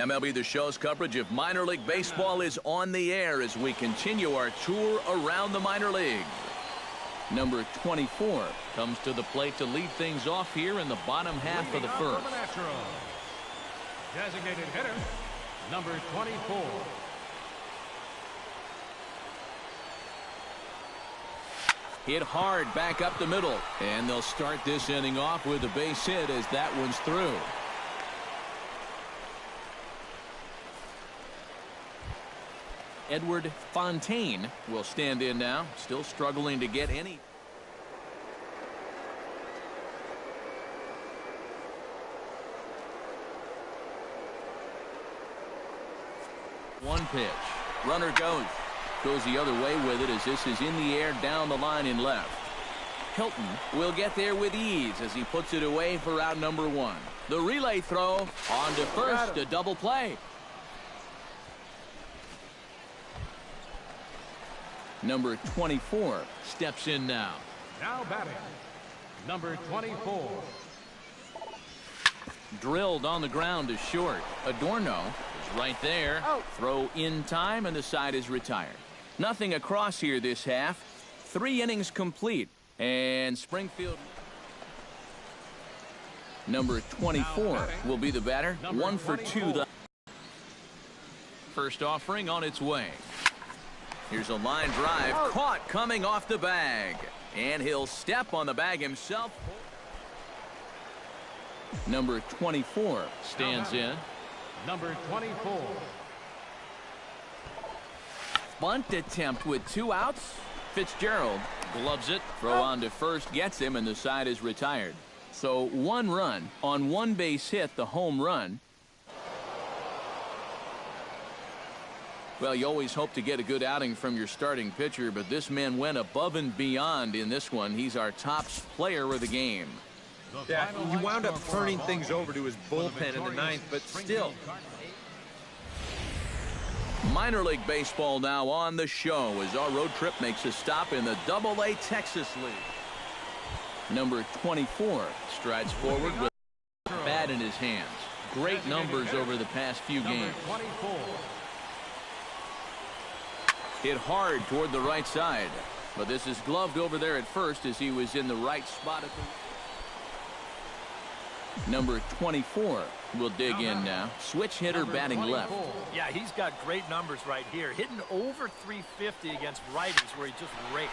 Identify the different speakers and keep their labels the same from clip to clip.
Speaker 1: MLB The Show's coverage of minor league baseball is on the air as we continue our tour around the minor leagues. Number 24 comes to the plate to lead things off here in the bottom half of the first.
Speaker 2: Designated hitter, number 24.
Speaker 1: Hit hard back up the middle, and they'll start this inning off with a base hit as that one's through. Edward Fontaine will stand in now, still struggling to get any. One pitch. Runner goes the other way with it as this is in the air down the line in left. Hilton will get there with ease as he puts it away for out number one. The relay throw on to first, a double play. Number 24 steps in now.
Speaker 2: Now batting, number 24.
Speaker 1: Drilled on the ground to short. Adorno is right there. Throw in time, and the side is retired. Nothing across here this half. 3 innings complete. And Springfield. Number 24 will be the batter. 1 for 2. The first offering on its way. Here's a line drive. Caught coming off the bag. And he'll step on the bag himself. Number 24 stands in.
Speaker 2: Number 24.
Speaker 1: Bunt attempt with 2 outs. Fitzgerald gloves it. Throw on to first gets him, and the side is retired. So 1 run on 1 base hit, the home run. Well, you always hope to get a good outing from your starting pitcher, but this man went above and beyond in this one. He's our top player of the game.
Speaker 3: Yeah, he wound up turning things over to his bullpen in the 9th, but still.
Speaker 1: Minor league baseball now on the show as our road trip makes a stop in the AA Texas League. Number 24 strides forward with a bat in his hands. Great numbers over the past few games. Hit hard toward the right side, but this is gloved over there at first as he was in the right spot. Number 24 will dig in now. Switch hitter batting left.
Speaker 4: Yeah, he's got great numbers right here. Hitting over 350 against righties where he just rakes.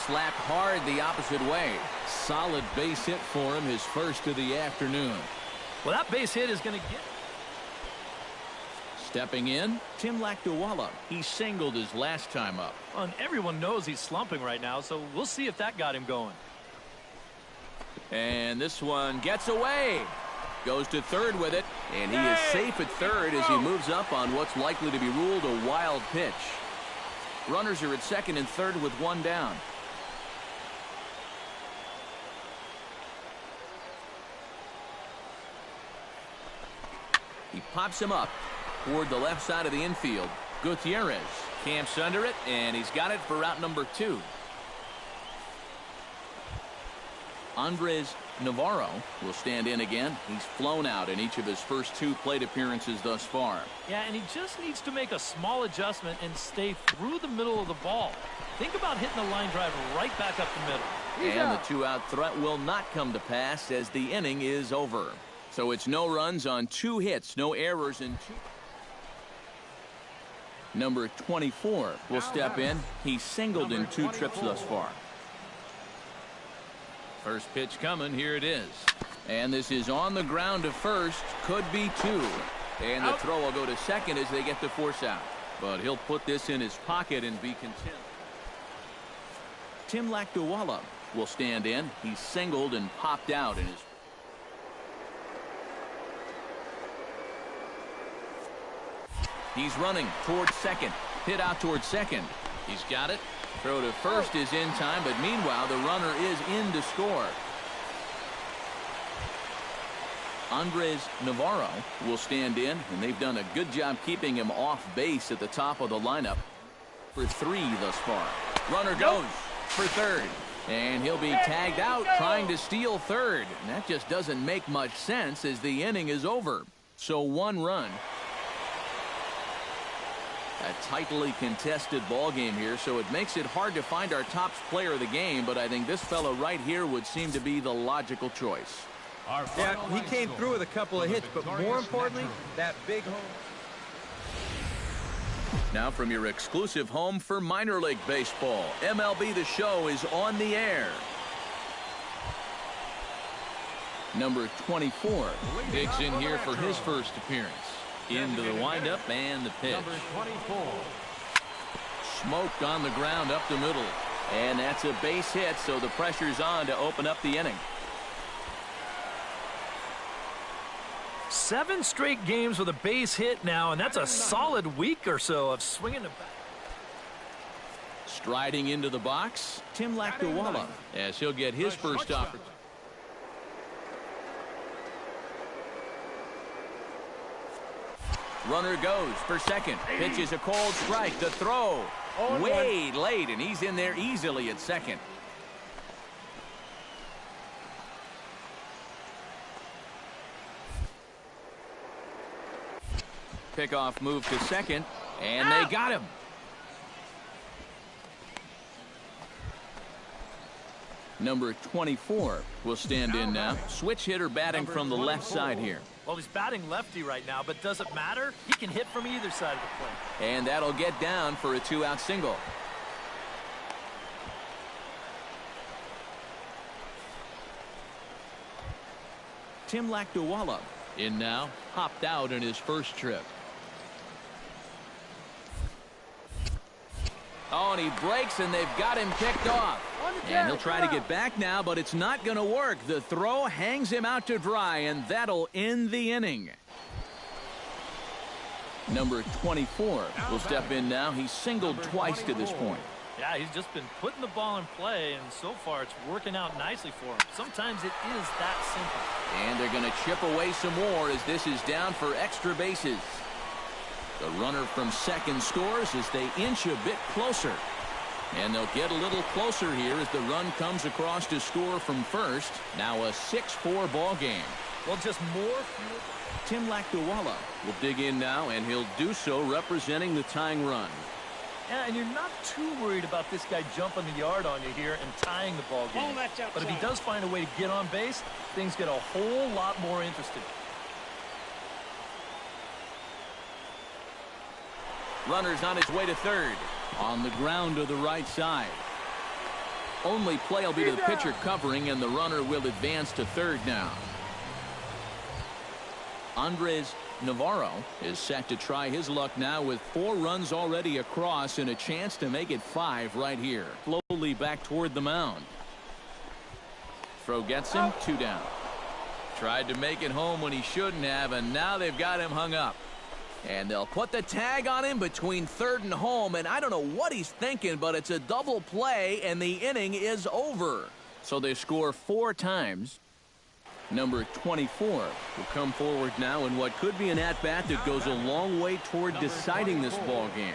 Speaker 1: Slapped hard the opposite way. Solid base hit for him, his first of the afternoon.
Speaker 4: Well, that base hit is going to get.
Speaker 1: Stepping in, Tim Lakdawalla. He singled his last time up.
Speaker 4: Well, and everyone knows he's slumping right now, so we'll see if that got him going.
Speaker 1: And this one gets away. Goes to third with it, and he is safe at third as he moves up on what's likely to be ruled a wild pitch. Runners are at second and third with 1 down. He pops him up toward the left side of the infield. Gutierrez camps under it, and he's got it for route number 2. Andres Navarro will stand in again. He's flown out in each of his first 2 plate appearances thus far.
Speaker 4: Yeah, and he just needs to make a small adjustment and stay through the middle of the ball. Think about hitting a line drive right back up the middle.
Speaker 1: And the 2-out threat will not come to pass as the inning is over. So it's no runs on 2 hits, no errors in 2. Number 24 will step in. He's singled in 2 trips thus far. First pitch coming. Here it is. And this is on the ground to first. Could be 2. And the throw will go to second as they get the force out. But he'll put this in his pocket and be content. Tim Lakdawalla will stand in. He's singled and popped out in his. He's running towards second. Hit out towards second. He's got it. Throw to first is in time, but meanwhile the runner is in to score. Andres Navarro will stand in, and they've done a good job keeping him off base at the top of the lineup for 3 thus far. Runner goes for third, and he'll be tagged out trying to steal third. And that just doesn't make much sense as the inning is over. So 1 run A tightly contested ball game here, so it makes it hard to find our top player of the game, but I think this fellow right here would seem to be the logical choice.
Speaker 3: Yeah, he came through with a couple of hits, but more importantly, that big home.
Speaker 1: Now from your exclusive home for minor league baseball, MLB The Show is on the air. Number 24 digs in here for his first appearance. Into the windup and the pitch.
Speaker 2: Number 24.
Speaker 1: Smoked on the ground up the middle. And that's a base hit, so the pressure's on to open up the inning.
Speaker 4: 7 straight games with a base hit now, and that's a solid week or so of swinging the bat.
Speaker 1: Striding into the box, Tim Lakdawala, as he'll get his first opportunity. Runner goes for second. Pitches a cold strike. The throw way late, and he's in there easily at second. Pickoff move to second, and they got him. Number 24 will stand in now. Switch hitter batting from the left side here.
Speaker 4: Well, he's batting lefty right now, but does it matter? He can hit from either side of the plate.
Speaker 1: And that'll get down for a 2-out single. Tim Lakdawala in now, hopped out in his first trip. Oh, and he breaks, and they've got him picked off. And he'll try to get back now, but it's not going to work. The throw hangs him out to dry, and that'll end the inning. Number 24 will step in now. He's singled twice to this point.
Speaker 4: Yeah, he's just been putting the ball in play, and so far it's working out nicely for him. Sometimes it is that simple.
Speaker 1: And they're going to chip away some more as this is down for extra bases. The runner from second scores as they inch a bit closer. And they'll get a little closer here as the run comes across to score from first. Now a 6-4 ball game.
Speaker 4: Well, just more.
Speaker 1: Tim Lakdawala will dig in now, and he'll do so representing the tying run.
Speaker 4: Yeah, and you're not too worried about this guy jumping the yard on you here and tying the ball game. But if he does find a way to get on base, things get a whole lot more interesting.
Speaker 1: Runner's on his way to third. On the ground to the right side. Only play will be to the pitcher covering, and the runner will advance to third now. Andres Navarro is set to try his luck now with 4 runs already across and a chance to make it 5 right here. Slowly back toward the mound. Throw gets him, 2 down. Tried to make it home when he shouldn't have, and now they've got him hung up. And they'll put the tag on him between third and home, and I don't know what he's thinking, but it's a double play, and the inning is over. So they score 4 times. Number 24 will come forward now in what could be an at-bat that goes a long way toward deciding this ball game.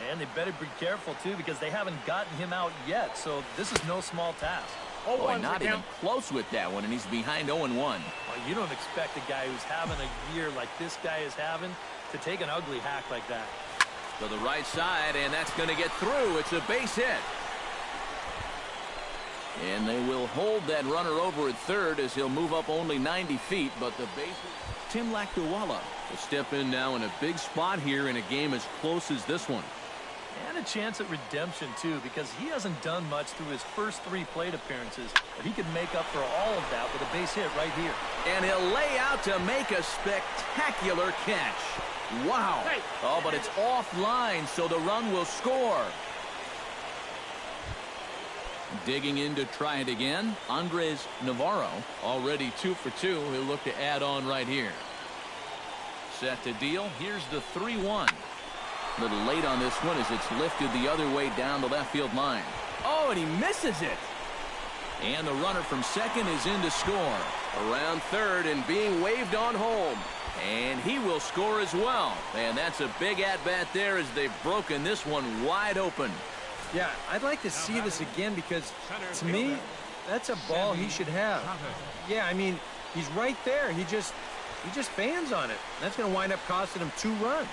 Speaker 4: And they better be careful, too, because they haven't gotten him out yet, so this is no small task.
Speaker 1: Boy, not even close with that one, and he's behind 0-1.
Speaker 4: Well, you don't expect a guy who's having a year like this guy is having to take an ugly hack like that.
Speaker 1: To the right side, and that's going to get through. It's a base hit. And they will hold that runner over at third as he'll move up only 90 feet, but the base. Tim Lakdawala will step in now in a big spot here in a game as close as this one.
Speaker 4: And a chance at redemption, too, because he hasn't done much through his first 3 plate appearances. But he can make up for all of that with a base hit right here.
Speaker 1: And he'll lay out to make a spectacular catch. Wow. Oh, but it's offline, so the run will score. Digging in to try it again, Andres Navarro, already 2 for 2. He'll look to add on right here. Set to deal. Here's the 3-1. A little late on this one as it's lifted the other way down the left field line. Oh, and he misses it. And the runner from second is in to score. Around third and being waved on home. And he will score as well. And that's a big at-bat there as they've broken this one wide open.
Speaker 3: Yeah, I'd like to see this again because, to me, that's a ball he should have. Yeah, I mean, he's right there. He just fans on it. That's going to wind up costing him 2 runs.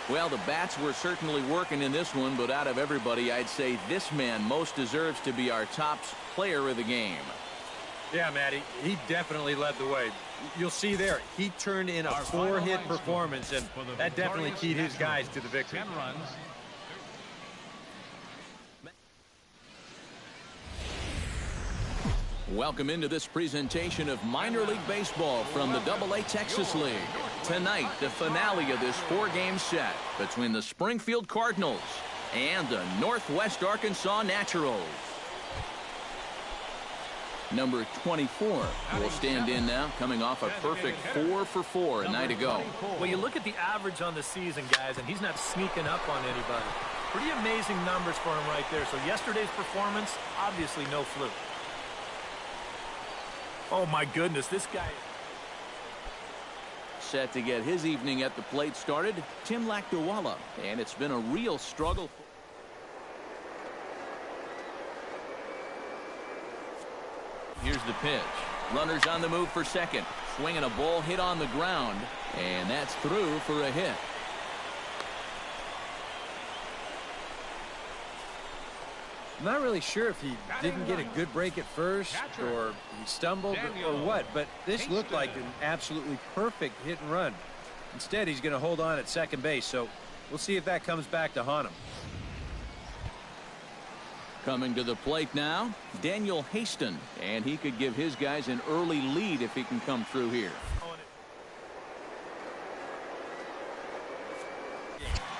Speaker 1: Well, the bats were certainly working in this one, but out of everybody, I'd say this man most deserves to be our top player of the game.
Speaker 3: Yeah, Matty, he definitely led the way. You'll see there, he turned in a 4-hit performance, and that definitely keyed his guys to the victory.
Speaker 2: 10 runs.
Speaker 1: Welcome into this presentation of minor league baseball from the AA Texas League. Tonight, the finale of this 4-game set between the Springfield Cardinals and the Northwest Arkansas Naturals. Number 24 will stand in now, coming off a perfect 4-for-4 a night ago.
Speaker 4: Well, you look at the average on the season, guys, and he's not sneaking up on anybody. Pretty amazing numbers for him right there. So yesterday's performance, obviously no fluke. Oh, my goodness, this guy.
Speaker 1: Set to get his evening at the plate started, Tim Lakdawalla, and it's been a real struggle. Here's the pitch. Runners on the move for second. Swinging a ball hit on the ground, and that's through for a hit.
Speaker 3: I'm not really sure if he didn't get a good break at first or he stumbled or what, but this looked like an absolutely perfect hit and run. Instead, he's going to hold on at second base, so we'll see if that comes back to haunt him.
Speaker 1: Coming to the plate now, Daniel Haston, and he could give his guys an early lead if he can come through here.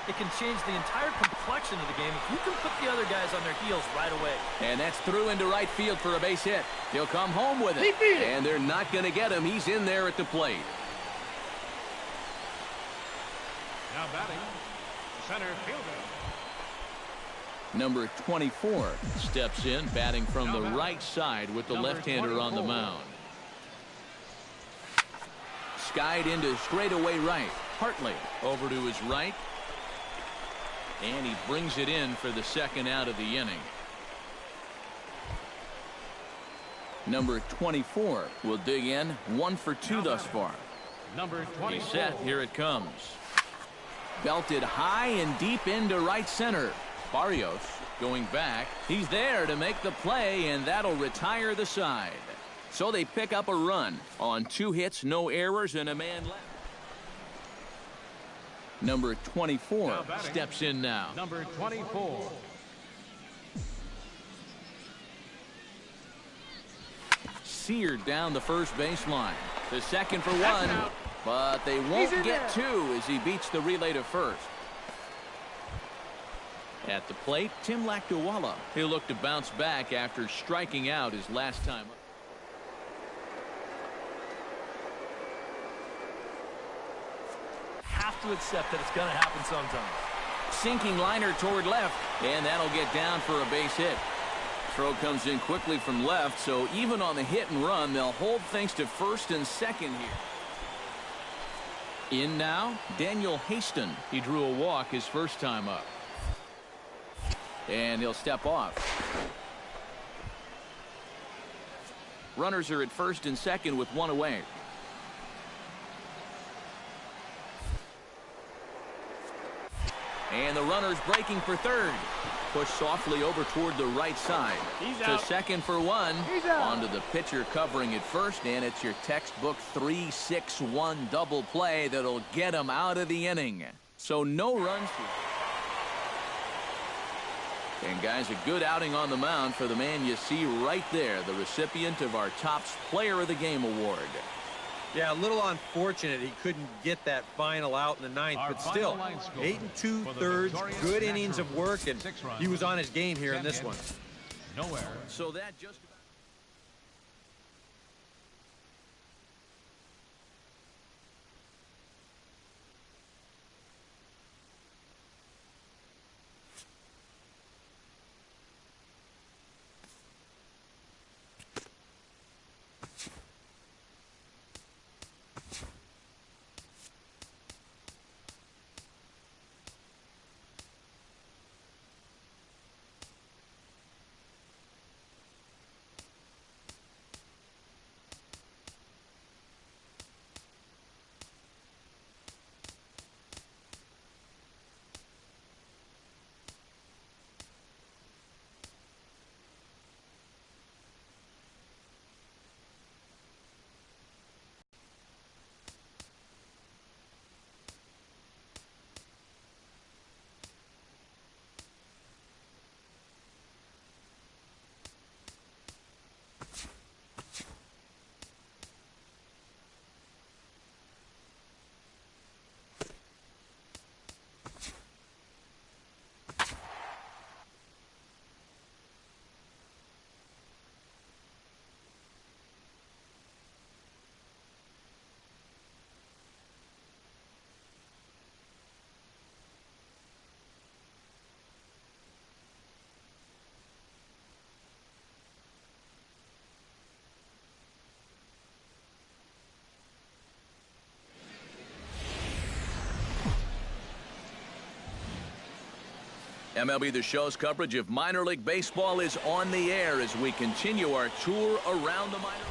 Speaker 4: It can change the entire complexion of the game if you can put the other guys on their heels right away.
Speaker 1: And that's through into right field for a base hit. He'll come home with it. And they're not going to get him. He's in there at the plate.
Speaker 2: Now batting, center fielder.
Speaker 1: Number 24 steps in, batting from the right side with the left-hander on the mound. Skied into straightaway right. Hartley over to his right. And he brings it in for the second out of the inning. Number 24 will dig in, 1 for 2 thus far.
Speaker 2: Number 24.
Speaker 1: He's set. Here it comes. Belted high and deep into right center. Barrios going back. He's there to make the play, and that'll retire the side. So they pick up a run on 2 hits, no errors, and a man left. Number 24 steps in now.
Speaker 2: Number 24.
Speaker 1: Seared down the first baseline. The second for 1, but they won't get 2 as he beats the relay to first. At the plate, Tim Lakdawalla. He'll look to bounce back after striking out his last time up.
Speaker 4: Have to accept that it's going to happen sometime.
Speaker 1: Sinking liner toward left, and that'll get down for a base hit. Throw comes in quickly from left, so even on the hit and run, they'll hold things to first and second here. In now, Daniel Haston. He drew a walk his first time up. And he'll step off. Runners are at first and second with 1 away. And the runner's breaking for third. Pushed softly over toward the right side. To second for 1. Onto the pitcher covering at first, and it's your textbook 3-6-1 double play that'll get him out of the inning. So no runs. And guys, a good outing on the mound for the man you see right there, the recipient of our Topps Player of the Game award.
Speaker 3: Yeah, a little unfortunate he couldn't get that final out in the 9th, but still, 8 2/3, good innings of work, and he was on his game here in this one.
Speaker 2: Nowhere.
Speaker 1: So that just MLB The Show's coverage of minor league baseball is on the air as we continue our tour around the minor.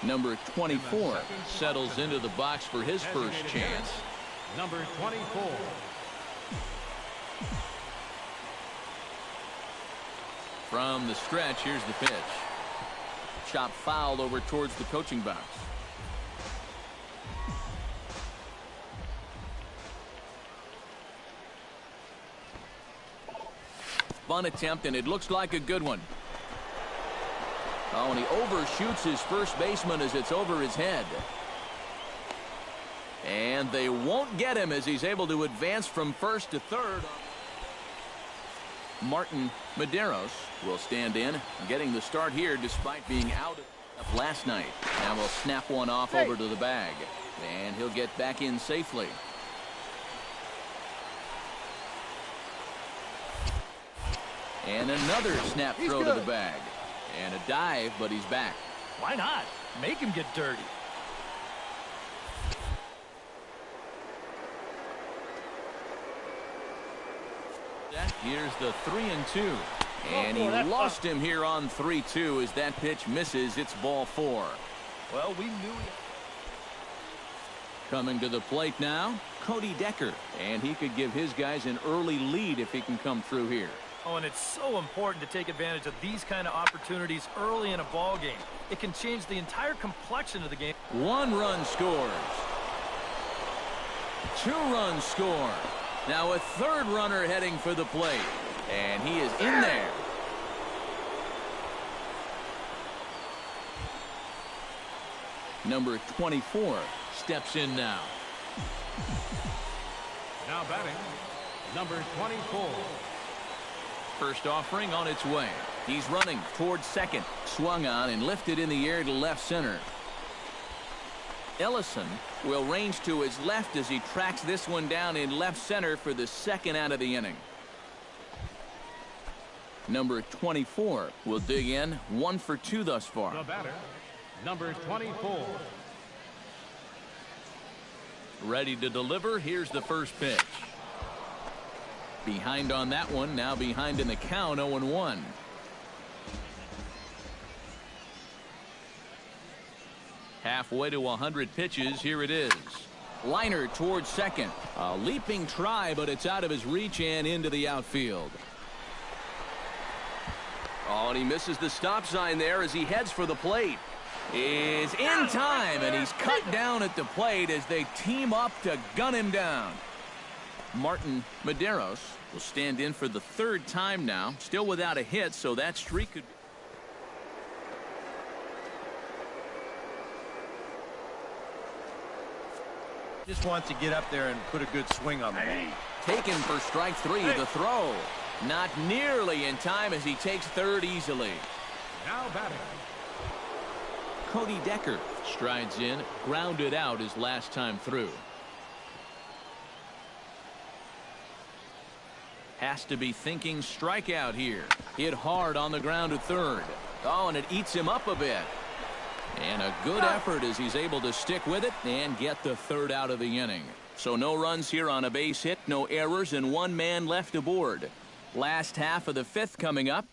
Speaker 1: Number 24 settles into the box for his first chance.
Speaker 2: Number 24.
Speaker 1: From the stretch, here's the pitch. Chop foul over towards the coaching box. Bunt attempt, and it looks like a good one. Oh, and he overshoots his first baseman as it's over his head. And they won't get him as he's able to advance from first to third. Martin Medeiros will stand in, getting the start here despite being out last night. Now we'll snap one off over to the bag, and he'll get back in safely. And another snap throw to the bag. And a dive, but he's back.
Speaker 4: Why not? Make him get dirty.
Speaker 1: Here's the 3-2. And he lost him here on 3-2 as that pitch misses. It's ball 4.
Speaker 4: Well, we knew he...
Speaker 1: Coming to the plate now, Cody Decker. And he could give his guys an early lead if he can come through here.
Speaker 4: Oh, and it's so important to take advantage of these kind of opportunities early in a ball game. It can change the entire complexion of the game.
Speaker 1: 1 run scores. 2 runs score. Now a 3rd runner heading for the plate. And he is in there. Number 24 steps in now.
Speaker 2: Now batting, number 24.
Speaker 1: First offering on its way. He's running towards second. Swung on and lifted in the air to left center. Ellison will range to his left as he tracks this one down in left center for the 2nd out of the inning. Number 24 will dig in. 1 for 2 thus far.
Speaker 2: The batter, number 24.
Speaker 1: Ready to deliver. Here's the first pitch. Behind on that one. Now behind in the count. 0-1. Halfway to 100 pitches. Here it is. Liner towards second. A leaping try, but it's out of his reach and into the outfield. Oh, and he misses the stop sign there as he heads for the plate. Is in time, and he's cut down at the plate as they team up to gun him down. Martin Medeiros will stand in for the 3rd time now. Still without a hit, so that streak could...
Speaker 3: Just wants to get up there and put a good swing on the ball.
Speaker 1: Taken for strike 3. The throw. Not nearly in time as he takes 3rd easily.
Speaker 2: Now batting,
Speaker 1: Cody Decker strides in, grounded out his last time through. Has to be thinking strikeout here. Hit hard on the ground at 3rd. Oh, and it eats him up a bit. And a good effort as he's able to stick with it and get the 3rd out of the inning. So no runs here on a base hit, no errors, and 1 man left aboard. Last half of the 5th coming up.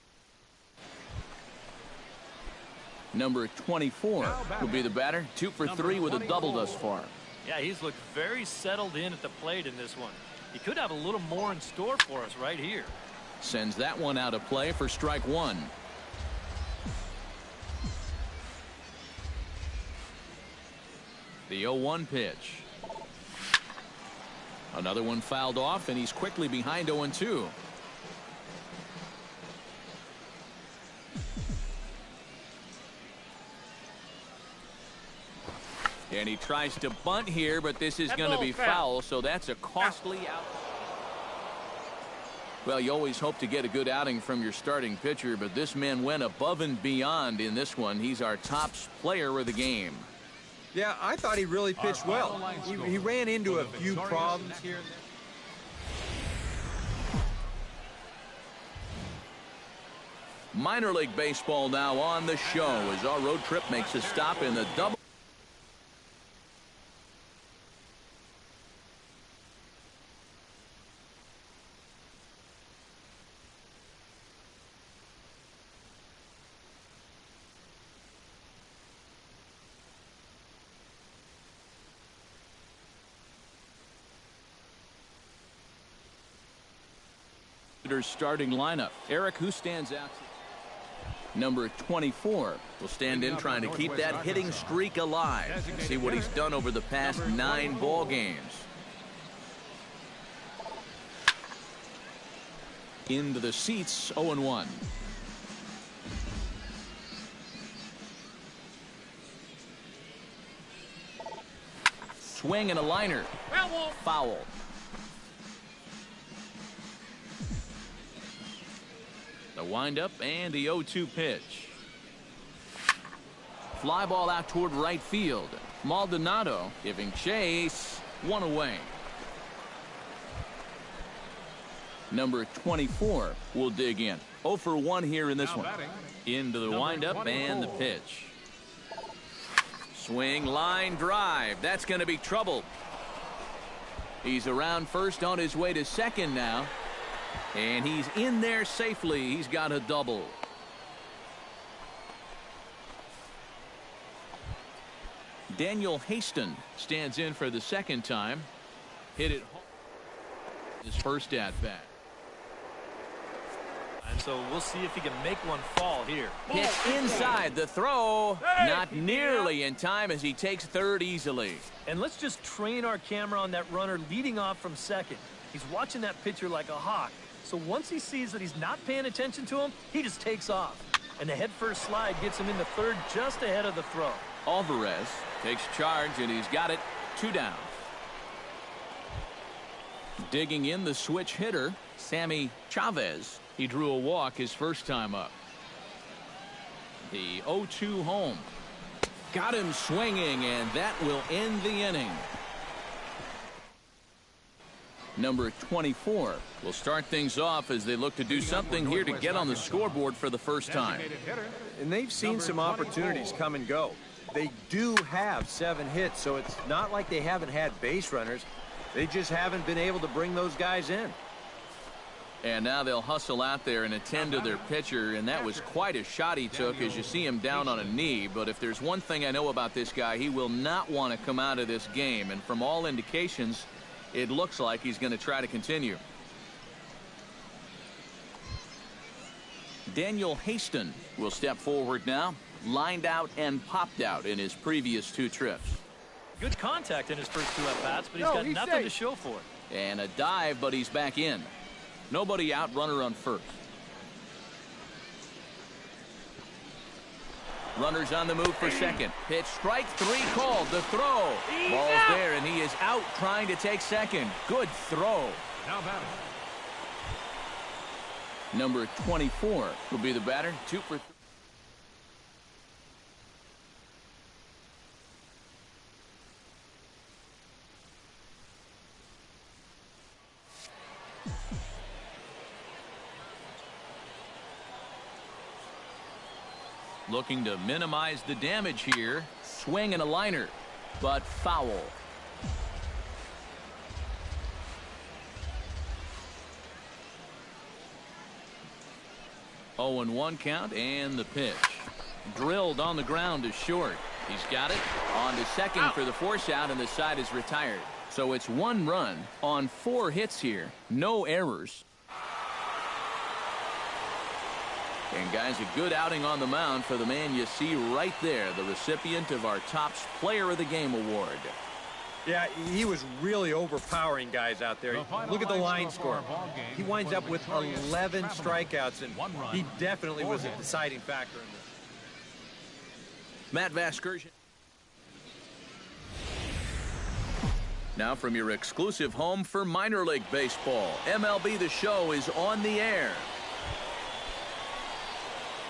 Speaker 1: Number 24 will be the batter. 2 for 3 with a double thus far.
Speaker 4: Yeah, he's looked very settled in at the plate in this one. He could have a little more in store for us right here.
Speaker 1: Sends that one out of play for strike 1. The 0-1 pitch. Another one fouled off, and he's quickly behind 0-2. And he tries to bunt here, but this is going to be foul, so that's a costly out. Well, you always hope to get a good outing from your starting pitcher, but this man went above and beyond in this one. He's our top player of the game.
Speaker 3: Yeah, I thought he really pitched well. He ran into a few problems here and there.
Speaker 1: Minor league baseball now on the show as our road trip makes a stop in the double. Starting lineup. Eric, who stands out? Number 24 will stand in trying to keep that hitting streak alive. See what he's done over the past 9 ball games. Into the seats, 0-1. Swing and a liner. Foul. The windup and the 0-2 pitch. Fly ball out toward right field. Maldonado giving chase. 1 away. Number 24 will dig in. 0 for 1 here in this one. Into the windup and the pitch. Swing, line drive. That's going to be trouble. He's around first on his way to second now. And he's in there safely. He's got a double. Daniel Haston stands in for the second time. Hit it his first at bat.
Speaker 4: And so we'll see if he can make one fall here.
Speaker 1: Hit inside the throw. Not nearly in time as he takes third easily.
Speaker 4: And let's just train our camera on that runner leading off from second. He's watching that pitcher like a hawk. So once he sees that he's not paying attention to him, he just takes off. And the head-first slide gets him into third just ahead of the throw.
Speaker 1: Alvarez takes charge, and he's got it. 2 down. Digging in the switch hitter, Sammy Chavez. He drew a walk his first time up. The 0-2 home. Got him swinging, and that will end the inning. Number 24 will start things off as they look to do something here to get on the scoreboard for the first time.
Speaker 3: And they've seen some opportunities come and go. They do have 7 hits, so it's not like they haven't had base runners. They just haven't been able to bring those guys in.
Speaker 1: And now they'll hustle out there and attend to their pitcher, and that was quite a shot he took as you see him down on a knee. But if there's one thing I know about this guy, he will not want to come out of this game. And from all indications, it looks like he's going to try to continue. Daniel Haston will step forward now. Lined out and popped out in his previous 2 trips.
Speaker 4: Good contact in his first 2 at-bats, but he's got nothing to show for it.
Speaker 1: And a dive, but he's back in. Nobody out, runner on first. Runners on the move for second. Pitch, strike 3 called. The throw. Ball's there, and he is out trying to take second. Good throw.
Speaker 2: Now batting.
Speaker 1: Number 24 will be the batter. 2 for 3. Looking to minimize the damage here. Swing and a liner, but foul. Oh, and 1 count, and the pitch. Drilled on the ground to short. He's got it. On to second for the force out, and the side is retired. So it's 1 run on 4 hits here. No errors. And guys, a good outing on the mound for the man you see right there, the recipient of our Topps Player of the Game award.
Speaker 3: Yeah, he was really overpowering guys out there. Look at the line score. He winds up with 11 strikeouts, and he definitely was a deciding factor in this.
Speaker 1: Matt Vasgersian. Now from your exclusive home for minor league baseball, MLB The Show is on the air.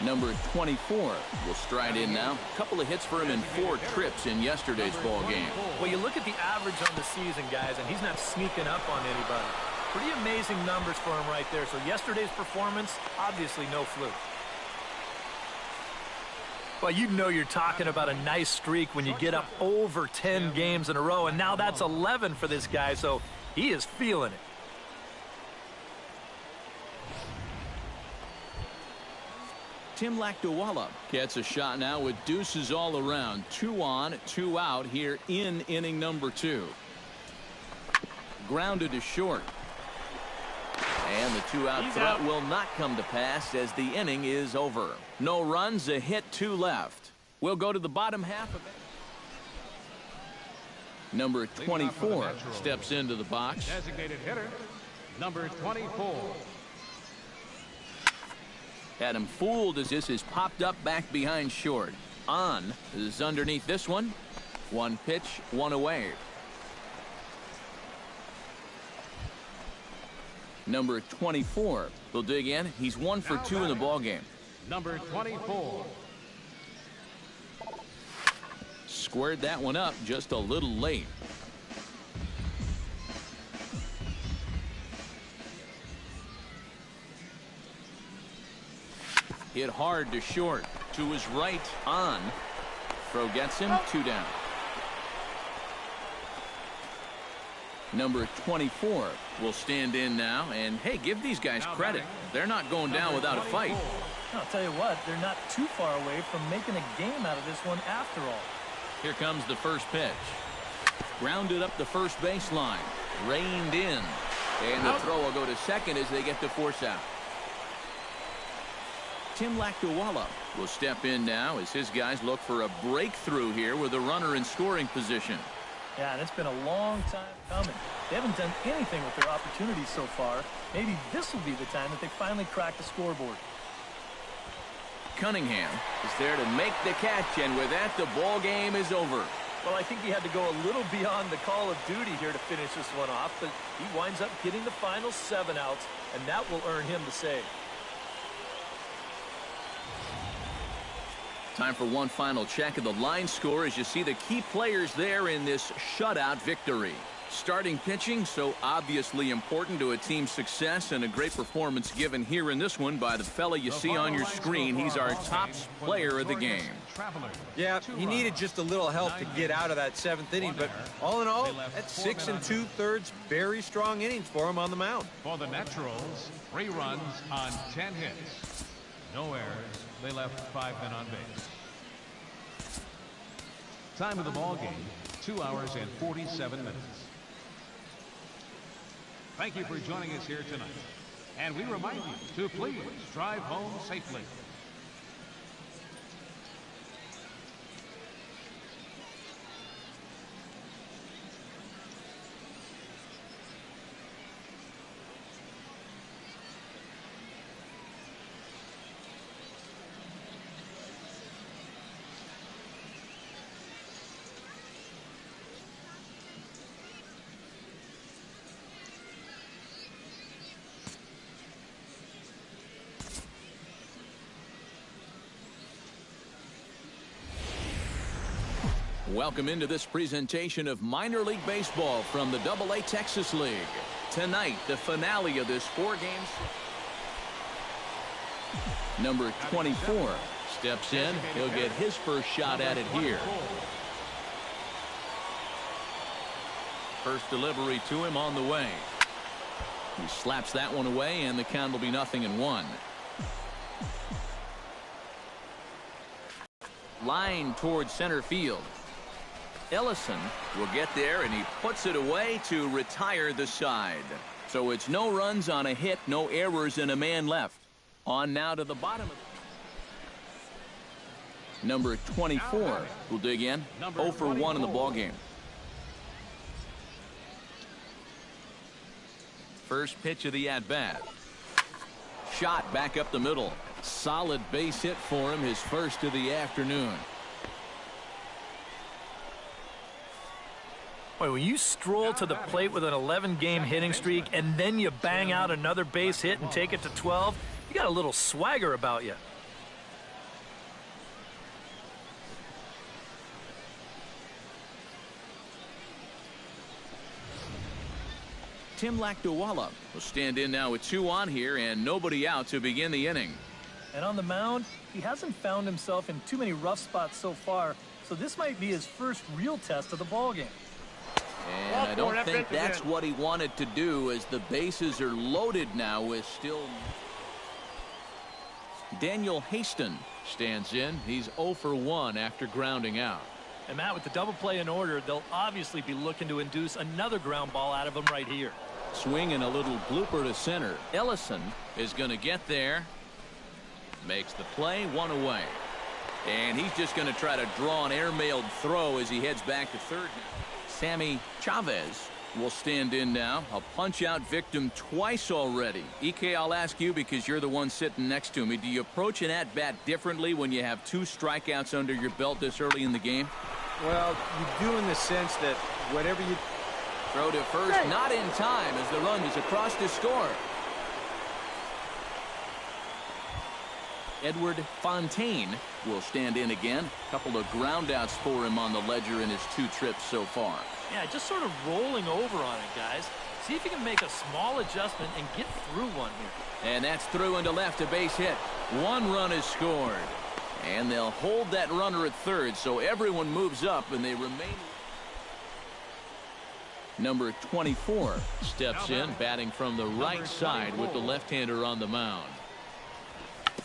Speaker 1: Number 24 will stride in now. A couple of hits for him in 4 trips in yesterday's ball game.
Speaker 4: Well, you look at the average on the season, guys, and he's not sneaking up on anybody. Pretty amazing numbers for him right there. So yesterday's performance, obviously no fluke. Well, you know you're talking about a nice streak when you get up over 10 games in a row, and now that's 11 for this guy, so he is feeling it.
Speaker 1: Tim Lakdawalla gets a shot now with deuces all around. 2 on, 2 out here in inning number 2. Grounded to short. And the two-out threat will not come to pass as the inning is over. No runs, a hit, 2 left. We'll go to the bottom half of it. Number 24 steps into the box.
Speaker 2: Designated hitter, number 24.
Speaker 1: Had him fooled as this is popped up back behind short. On is underneath this one. 1 pitch, 1 away. Number 24 will dig in. He's 1 for 2 in the ball game.
Speaker 2: Number 24.
Speaker 1: Squared that one up just a little late. Hit hard to short. To his right. On. Throw gets him. 2 down. Number 24 will stand in now. And, hey, give these guys credit. They're not going down without a fight.
Speaker 4: I'll tell you what, they're not too far away from making a game out of this one after all.
Speaker 1: Here comes the first pitch. Grounded up the first baseline. Reined in. And the throw will go to second as they get the force out. Tim Lakdawalla will step in now as his guys look for a breakthrough here with a runner in scoring position.
Speaker 4: Yeah, and it's been a long time coming. They haven't done anything with their opportunities so far. Maybe this will be the time that they finally crack the scoreboard.
Speaker 1: Cunningham is there to make the catch, and with that, the ball game is over.
Speaker 4: Well, I think he had to go a little beyond the call of duty here to finish this one off, but he winds up getting the final 7 outs, and that will earn him the save.
Speaker 1: Time for one final check of the line score as you see the key players there in this shutout victory. Starting pitching, so obviously important to a team's success, and a great performance given here in this one by the fella you see on your screen. He's our top player of the game.
Speaker 3: Yeah, he needed just a little help to get out of that 7th inning, but all in all, that's 6 2/3 very strong innings for him on the mound.
Speaker 2: For the Naturals, 3 runs on 10 hits. No errors. They left 5 men on base. Time of the ball game, 2 hours and 47 minutes. Thank you for joining us here tonight. And we remind you to please drive home safely.
Speaker 1: Welcome into this presentation of minor league baseball from the AA Texas League. Tonight, the finale of this 4-game. Number 24 steps in. He'll get his first shot at it here. First delivery to him on the way. He slaps that one away, and the count will be 0-1. Line towards center field. Ellison will get there, and he puts it away to retire the side. So it's no runs on a hit, no errors, and a man left. On now to the bottom of number 24 will dig in. 0 for 1 in the ball game. First pitch of the at-bat. Shot back up the middle. Solid base hit for him, his first of the afternoon.
Speaker 4: Boy, when you stroll to the plate with an 11-game hitting streak and then you bang out another base hit and take it to 12, you got a little swagger about you.
Speaker 1: Tim Lakdawalla will stand in now with 2 on here and nobody out to begin the inning.
Speaker 4: And on the mound, he hasn't found himself in too many rough spots so far, so this might be his first real test of the ballgame.
Speaker 1: And I don't think that's what he wanted to do, as the bases are loaded now with still. Daniel Haston stands in. He's 0 for 1 after grounding out.
Speaker 4: And Matt, with the double play in order, they'll obviously be looking to induce another ground ball out of him right here.
Speaker 1: Swing and a little blooper to center. Ellison is going to get there. Makes the play, 1 away. And he's just going to try to draw an airmailed throw as he heads back to third. Sammy Chavez will stand in now. A punch-out victim twice already. EK, I'll ask you because you're the one sitting next to me. Do you approach an at-bat differently when you have 2 strikeouts under your belt this early in the game?
Speaker 3: Well, you do in the sense that whatever you...
Speaker 1: Throw to first, not in time as the run is across to score. Edward Fontaine will stand in again. A couple of groundouts for him on the ledger in his 2 trips so far.
Speaker 4: Yeah, just sort of rolling over on it, guys. See if you can make a small adjustment and get through one here.
Speaker 1: And that's through into left, a base hit. 1 run is scored. And they'll hold that runner at third, so everyone moves up and they remain. Number 24 steps in, batting from the right side with the left-hander on the mound.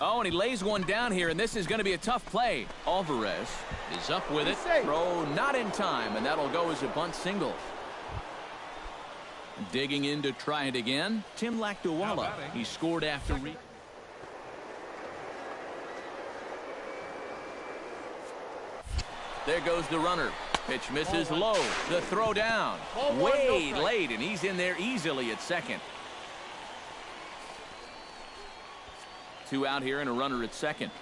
Speaker 1: Oh, and he lays one down here, and this is going to be a tough play. Alvarez is up with it. Throw not in time, and that'll go as a bunt single. Digging in to try it again, Tim Lakdawala. He scored after... There goes the runner. Pitch misses low. The throw down. Way late, and he's in there easily at second. 2 out here and a runner at second.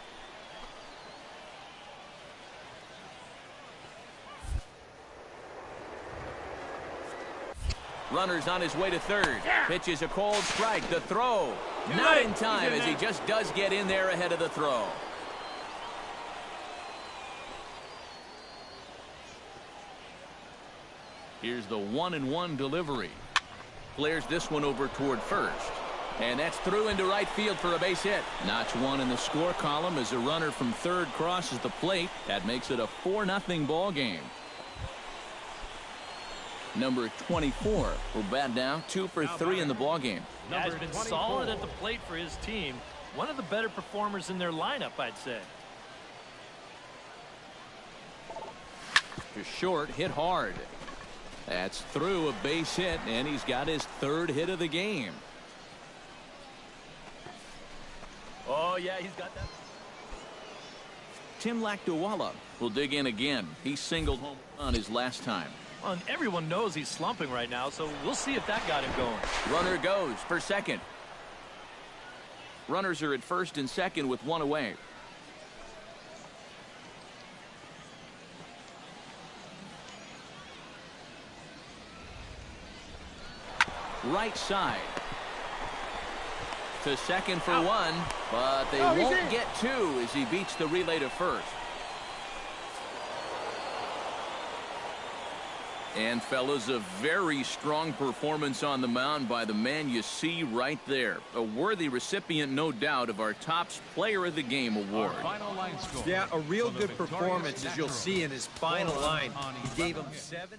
Speaker 1: Runner's on his way to third. Pitch is a cold strike. The throw. Not in time as he just does get in there ahead of the throw. Here's the 1-1 delivery. Flares this one over toward first. And that's through into right field for a base hit. Notch 1 in the score column as a runner from third crosses the plate. That makes it a 4-0 ball game. Number 24 will bat down 2 for 3 in the ball game.
Speaker 4: Yeah, he's been solid at the plate for his team. One of the better performers in their lineup, I'd say.
Speaker 1: To short, hit hard. That's through, a base hit, and he's got his 3rd hit of the game.
Speaker 4: Oh, yeah, he's got that.
Speaker 1: Tim Lakdawala will dig in again. He singled home on his last time.
Speaker 4: Well, and everyone knows he's slumping right now, so we'll see if that got him going.
Speaker 1: Runner goes for second. Runners are at first and second with 1 away. Right side. To second for 1, but they won't get 2 as he beats the relay to first. And fellas, a very strong performance on the mound by the man you see right there. A worthy recipient, no doubt, of our Topps Player of the Game award.
Speaker 3: Yeah, a real good performance, as you'll see in his final line. He gave him 7.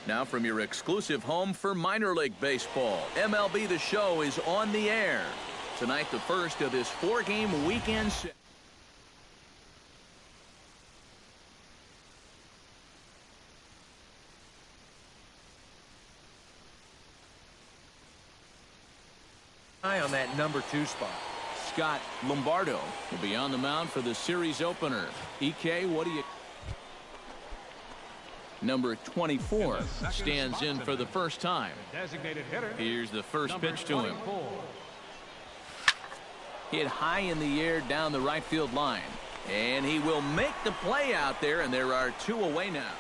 Speaker 1: Now from your exclusive home for minor league baseball, MLB The Show is on the air. Tonight, the first of this 4-game weekend.
Speaker 3: On that number 2 spot.
Speaker 1: Scott Lombardo will be on the mound for the series opener. EK, what do you... Number 24 stands in for the first time. Here's the first pitch to him. Hit high in the air down the right field line. And he will make the play out there, and there are 2 away now.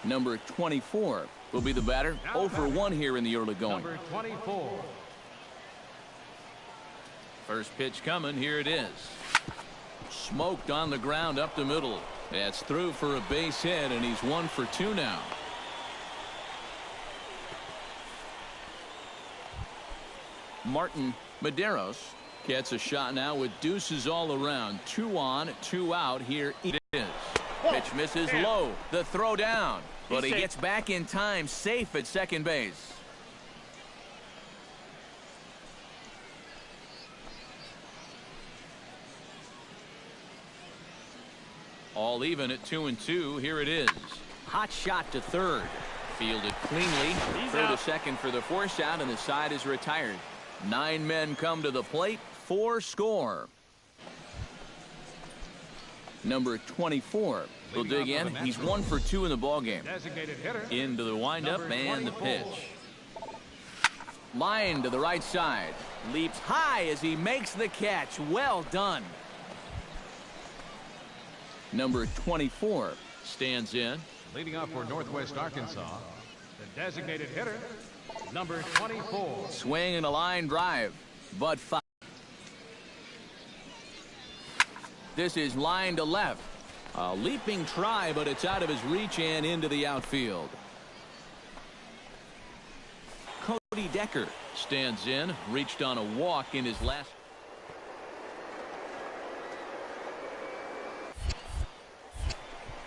Speaker 1: Number 24 will be the batter. 0 for 1 here in the early going.
Speaker 2: Number 24.
Speaker 1: First pitch coming. Here it is. Smoked on the ground up the middle. That's through for a base hit, and he's 1 for 2 now. Martin Medeiros gets a shot now with deuces all around. 2 on, 2 out. Here it is. Pitch misses low. The throw down. But he gets back in time, safe at second base. All even at 2 and 2. Here it is. Hot shot to third. Fielded cleanly. Throw to second for the force out, and the side is retired. 9 men come to the plate. 4 score. Number 24 will dig in. He's 1 for 2 in the ballgame. Into the windup and the pitch. Line to the right side. Leaps high as he makes the catch. Well done. Number 24 stands in.
Speaker 2: Leading off for Northwest Arkansas, the designated hitter, number 24.
Speaker 1: Swing and a line drive, but foul. This is line to left. A leaping try, but it's out of his reach and into the outfield. Cody Decker stands in. Reached on a walk in his last.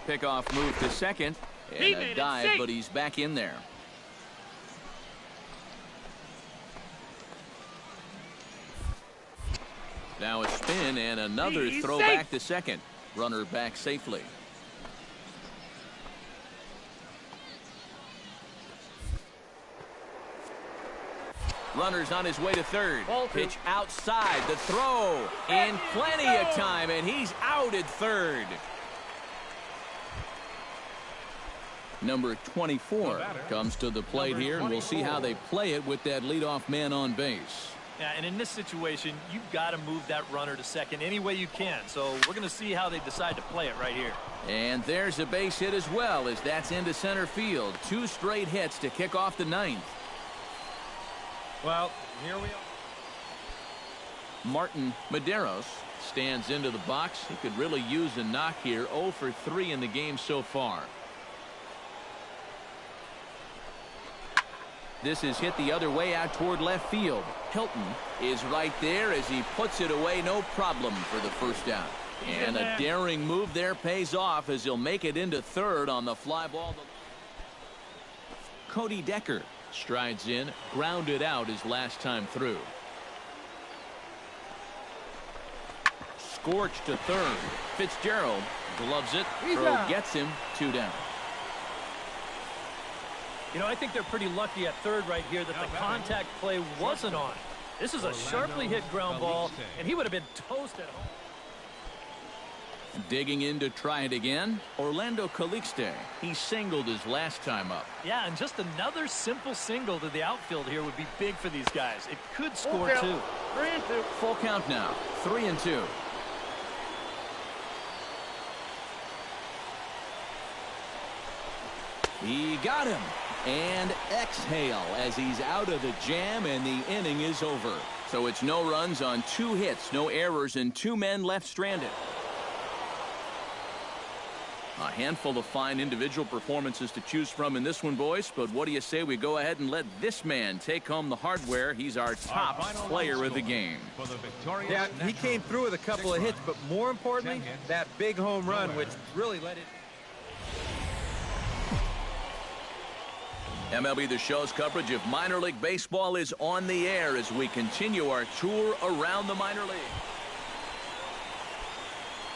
Speaker 1: Pickoff move to second. And a dive, but he's back in there. Now a spin and another throw back to second. Runner back safely. Runner's on his way to third. Pitch outside. The throw in plenty of time, and he's out at third. Number 24 comes to the plate here, and we'll see how they play it with that leadoff man on base.
Speaker 4: Yeah, and in this situation, you've got to move that runner to second any way you can. So we're going to see how they decide to play it right here.
Speaker 1: And there's a base hit as well, as that's into center field. 2 straight hits to kick off the 9th.
Speaker 3: Well, here we are.
Speaker 1: Martin Medeiros stands into the box. He could really use a knock here. 0 for 3 in the game so far. This is hit the other way out toward left field. Hilton is right there as he puts it away. No problem for the first out. And a daring move there pays off as he'll make it into third on the fly ball. Cody Decker strides in, grounded out his last time through. Scorched to third. Fitzgerald gloves it. Throw gets him. 2 down.
Speaker 4: You know, I think they're pretty lucky at third right here that the contact play wasn't on. This is a sharply hit ground ball, and he would have been toast at home.
Speaker 1: Digging in to try it again. Orlando Calixte. He singled his last time up.
Speaker 4: Yeah, and just another simple single to the outfield here would be big for these guys. It could score 2.
Speaker 5: 3-2.
Speaker 1: Full count now. 3-2. He got him. And exhale as he's out of the jam, and the inning is over. So it's no runs on 2 hits, no errors, and 2 men left stranded. A handful of fine individual performances to choose from in this one, boys. But what do you say we go ahead and let this man take home the hardware? He's our top player of the game.
Speaker 3: Yeah, he came through with a couple of hits, but more importantly, that big home run, which really let it.
Speaker 1: MLB The Show's coverage of minor league baseball is on the air as we continue our tour around the minor league.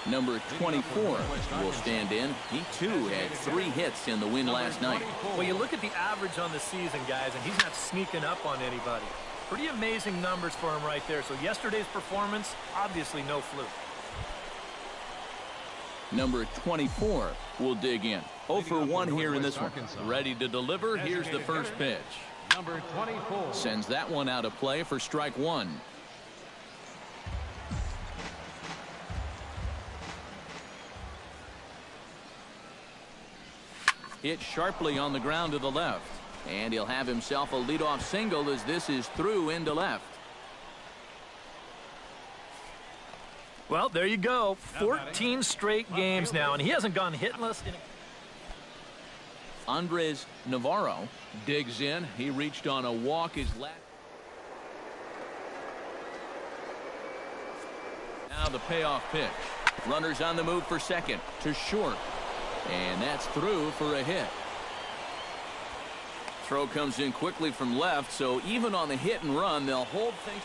Speaker 1: Number 24 will stand in. He, too, had 3 hits in the win last night.
Speaker 4: Well, you look at the average on the season, guys, and he's not sneaking up on anybody. Pretty amazing numbers for him right there. So yesterday's performance, obviously no fluke.
Speaker 1: Number 24 will dig in. 0 for 1 here in this one. Ready to deliver. Here's the first pitch.
Speaker 2: Number 24
Speaker 1: sends that one out of play for strike 1. Hit sharply on the ground to the left. And he'll have himself a leadoff single as this is through into left.
Speaker 4: Well, there you go. 14 straight games now, and he hasn't gone hitless in
Speaker 1: Andres Navarro digs in. He reached on a walk his last. Now the payoff pitch. Runners on the move for second to short. And that's through for a hit. Throw comes in quickly from left, so even on the hit and run, they'll hold things.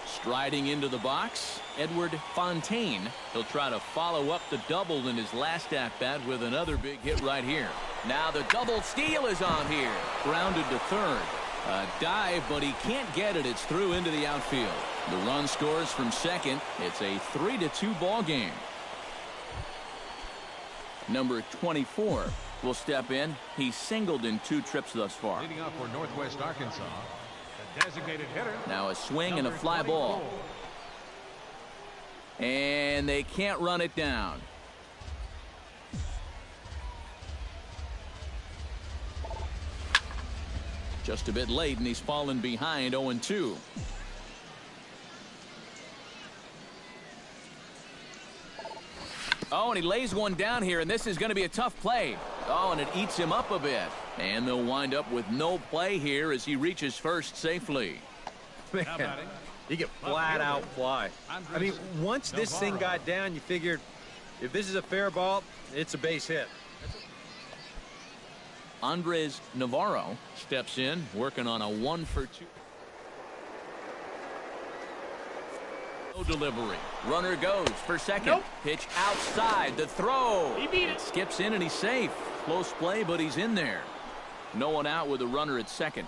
Speaker 1: Striding into the box, Edward Fontaine. He'll try to follow up the double in his last at-bat with another big hit right here. Now the double steal is on here. Grounded to third. A dive, but he can't get it. It's through into the outfield. The run scores from second. It's a 3-2 ball game. Number 24 will step in. He's singled in 2 trips thus far.
Speaker 2: Leading up for Northwest Arkansas, the designated hitter.
Speaker 1: Now a swing and a fly ball. And they can't run it down. Just a bit late, and he's fallen behind 0-2. Oh, and he lays one down here, and this is going to be a tough play. Oh, and it eats him up a bit. And they'll wind up with no play here as he reaches first safely.
Speaker 3: Man, he could flat out fly. I mean, once this thing got down, you figured if this is a fair ball, it's a base hit.
Speaker 1: Andres Navarro steps in, working on a 1-for-2. No delivery. Runner goes for second. Nope. Pitch outside. The throw.
Speaker 5: He beat it.
Speaker 1: Skips in and he's safe. Close play, but he's in there. No one out with a runner at second.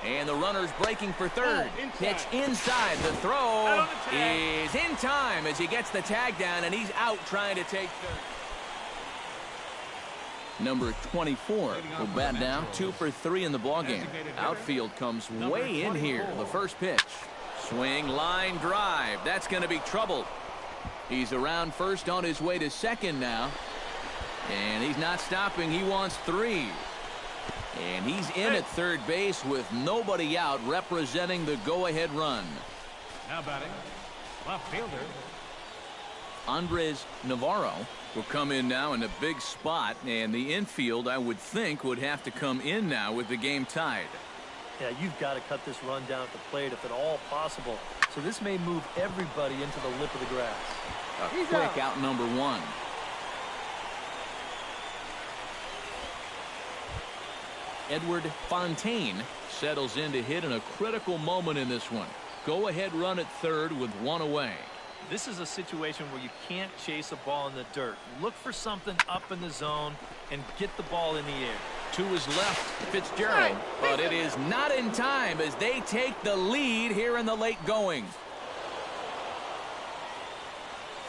Speaker 1: And the runner's breaking for third. Pitch inside. The throw is in time as he gets the tag down, and he's out trying to take third. Number 24 will bat down 2 for 3 in the ballgame. Outfield comes way in here. The first pitch. Swing, line, drive. That's going to be trouble. He's around first on his way to second now. And he's not stopping. He wants 3. And he's in at third base with nobody out, representing the go-ahead run.
Speaker 2: Now batting, left fielder
Speaker 1: Andres Navarro will come in now in a big spot, and the infield, I would think, would have to come in now with the game tied.
Speaker 4: Yeah, you've got to cut this run down at the plate if at all possible. So this may move everybody into the lip of the grass.
Speaker 1: A quick out number 1. Edward Fontaine settles in to hit in a critical moment in this one. Go-ahead run at third with 1 away.
Speaker 4: This is a situation where you can't chase a ball in the dirt. Look for something up in the zone and get the ball in the air.
Speaker 1: To his left, Fitzgerald, but it is not in time as they take the lead here in the late going.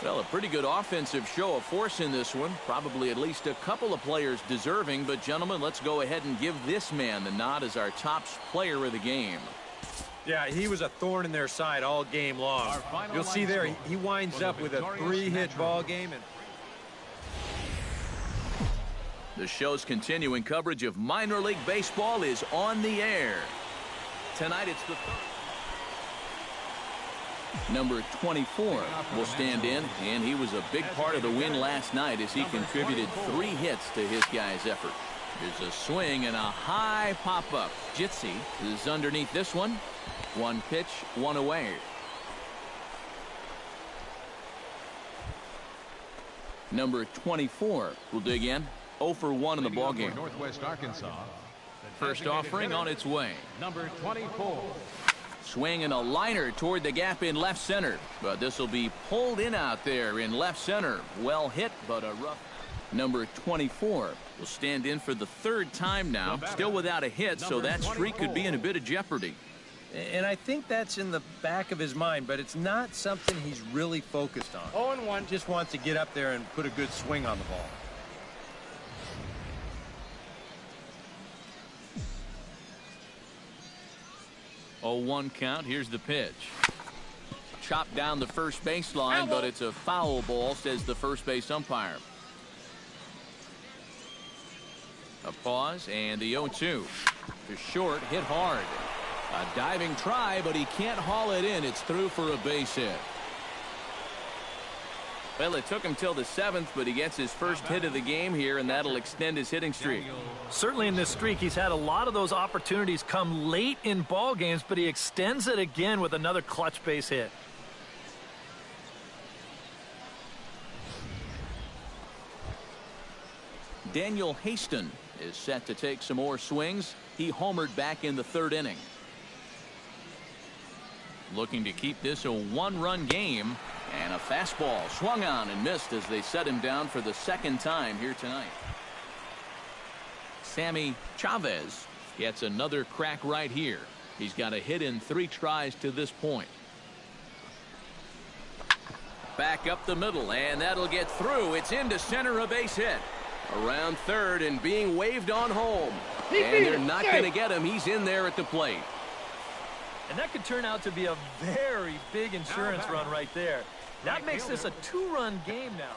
Speaker 1: Well, a pretty good offensive show of force in this one. Probably at least a couple of players deserving. But, gentlemen, let's go ahead and give this man the nod as our top player of the game.
Speaker 3: Yeah, he was a thorn in their side all game long. You'll see there, he winds up with a 3-hit ball game. And
Speaker 1: the show's continuing coverage of minor league baseball is on the air. Tonight it's the third. Number 24 will stand in, and he was a big part of the win last night as he contributed 3 hits to his guys' effort. There's a swing and a high pop-up. Jitsi is underneath this one. 1 pitch, 1 away. Number 24 will dig in. 0 for 1 in the ballgame.
Speaker 2: Northwest Arkansas.
Speaker 1: First offering on its way.
Speaker 2: Number 24.
Speaker 1: Swing and a liner toward the gap in left center. But this will be pulled in out there in left center. Well hit, but a rough. Number 24 will stand in for the 3rd time now. Still without a hit, so that streak could be in a bit of jeopardy.
Speaker 3: And I think that's in the back of his mind, but it's not something he's really focused on.
Speaker 5: 0-1.
Speaker 3: Just wants to get up there and put a good swing on the ball.
Speaker 1: Oh, 1 count. Here's the pitch. chopped down the first baseline, but it's a foul ball, says the first base umpire. A pause and the 0-2. To short, hit hard. A diving try, but he can't haul it in. It's through for a base hit. Well, it took him till the 7th, but he gets his first hit of the game here, and that'll extend his hitting streak.
Speaker 4: Certainly in this streak, he's had a lot of those opportunities come late in ball games, but he extends it again with another clutch base hit.
Speaker 1: Daniel Haston is set to take some more swings. He homered back in the 3rd inning. Looking to keep this a 1-run game. And a fastball swung on and missed as they set him down for the 2nd time here tonight. Sammy Chavez gets another crack right here. He's got a hit in 3 tries to this point. Back up the middle, and that'll get through. It's into center, a base hit. Around 3rd and being waved on home. And they're not going to get him. He's in there at the plate.
Speaker 4: And that could turn out to be a very big insurance run right there. That makes this a 2-run game now.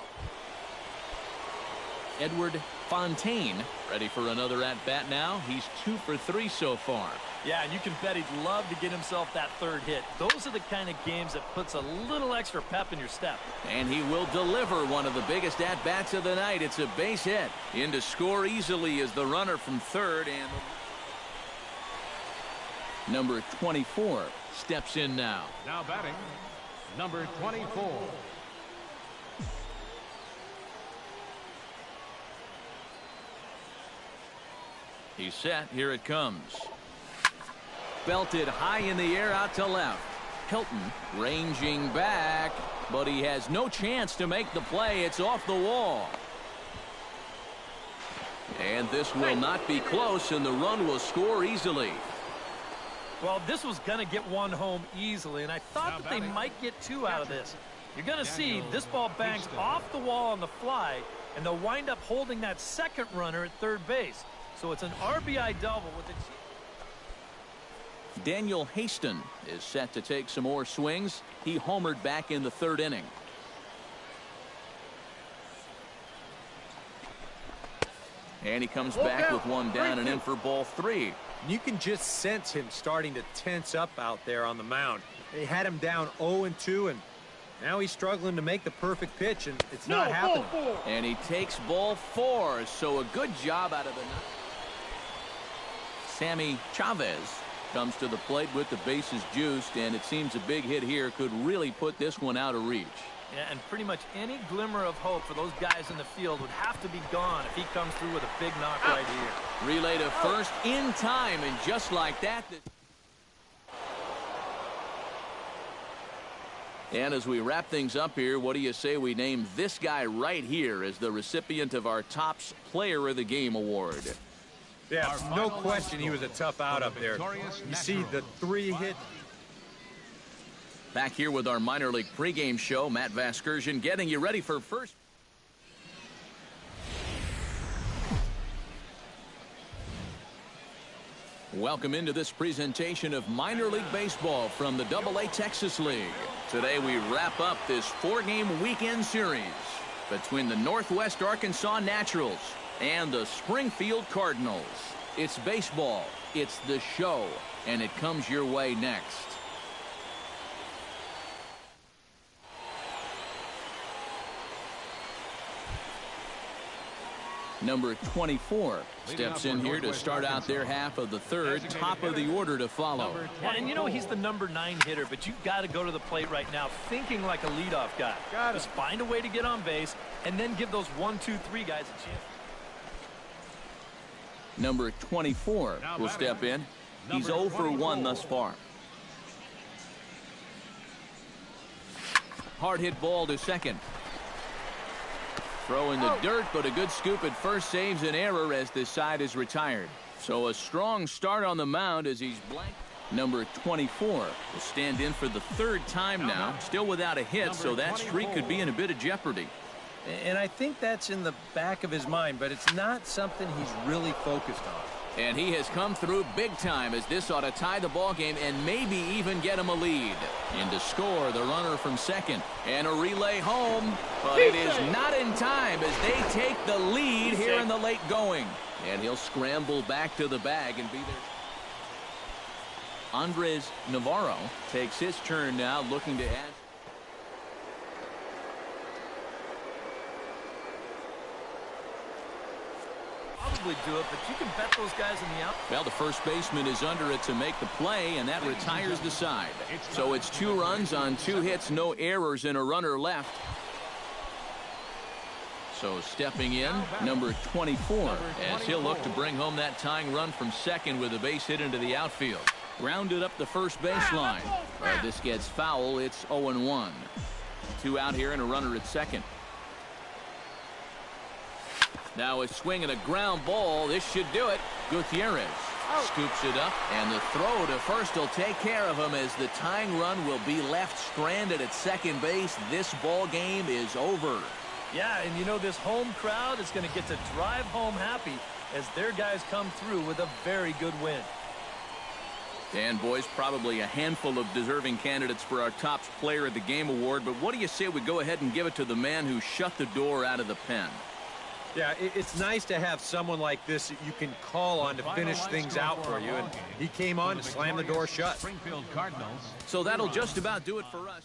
Speaker 1: Edward Fontaine ready for another at-bat now. He's 2 for 3 so far.
Speaker 4: Yeah, and you can bet he'd love to get himself that 3rd hit. Those are the kind of games that puts a little extra pep in your step.
Speaker 1: And he will deliver one of the biggest at-bats of the night. It's a base hit. In to score easily is the runner from 3rd. And number 24 steps in now.
Speaker 2: Now batting, number 24.
Speaker 1: He's set. Here it comes. Belted high in the air out to left. Hilton ranging back, but he has no chance to make the play. It's off the wall. And this will not be close, and the run will score easily.
Speaker 4: Well, this was going to get one home easily, and I thought that they might get 2 out of this. You're going to see this ball bangs off the wall on the fly, and they'll wind up holding that 2nd runner at 3rd base. So it's an RBI double with a...
Speaker 1: Daniel Haston is set to take some more swings. He homered back in the 3rd inning. And he comes back with one down and in for ball 3.
Speaker 3: You can just sense him starting to tense up out there on the mound. They had him down 0-2, and now he's struggling to make the perfect pitch, and it's not happening.
Speaker 1: And he takes ball 4, so a good job out of the... Sammy Chavez comes to the plate with the bases juiced, and it seems a big hit here could really put this one out of reach.
Speaker 4: Yeah, and pretty much any glimmer of hope for those guys in the field would have to be gone if he comes through with a big knock right here.
Speaker 1: Relay to first in time, and just like that... And as we wrap things up here, what do you say we name this guy right here as the recipient of our Topps Player of the Game award?
Speaker 3: Yeah, no question he was a tough out up there. You see the 3 hit.
Speaker 1: Back here with our minor league pregame show, Matt Vasgersian getting you ready for first. Welcome into this presentation of minor league baseball from the AA Texas League. Today we wrap up this 4-game weekend series between the Northwest Arkansas Naturals and the Springfield Cardinals. It's baseball, it's the show, and it comes your way next. Number 24 steps in here to start out their half of the 3rd. Top of the order to follow.
Speaker 4: Yeah, and you know he's the number 9 hitter, but you've got to go to the plate right now thinking like a leadoff guy. Just find a way to get on base and then give those 1, 2, 3 guys a chance.
Speaker 1: Number 24 will step in. He's 0 for 1 thus far. Hard hit ball to second. Throw in the dirt, but a good scoop at first saves an error as this side is retired. So a strong start on the mound as he's blank. Number 24 will stand in for the 3rd time now, still without a hit, so that streak could be in a bit of jeopardy.
Speaker 3: And I think that's in the back of his mind, but it's not something he's really focused on.
Speaker 1: And he has come through big time as this ought to tie the ball game and maybe even get him a lead. In to score, the runner from second. And a relay home, but it is not in time as they take the lead here in the late going. And he'll scramble back to the bag and be there. Andres Navarro takes his turn now, looking to add.
Speaker 4: Probably do it, but you can bet those guys in the out.
Speaker 1: Well, the first baseman is under it to make the play, and that retires the side. So it's 2 runs on 2 hits, no errors, and a runner left. So stepping in, number 24, as he'll look to bring home that tying run from second with a base hit into the outfield. Grounded up the first baseline. This gets foul. It's 0-1. 2 out here and a runner at second. Now a swing and a ground ball. This should do it. Gutierrez scoops it up, and the throw to first will take care of him as the tying run will be left stranded at second base. This ball game is over.
Speaker 4: Yeah, and you know this home crowd is going to get to drive home happy as their guys come through with a very good win.
Speaker 1: And boys, probably a handful of deserving candidates for our top player of the game award, but what do you say we go ahead and give it to the man who shut the door out of the pen?
Speaker 3: Yeah, it's nice to have someone like this that you can call on to finish things out for you, and he came on to slam the door shut.
Speaker 1: So that'll just about do it for us.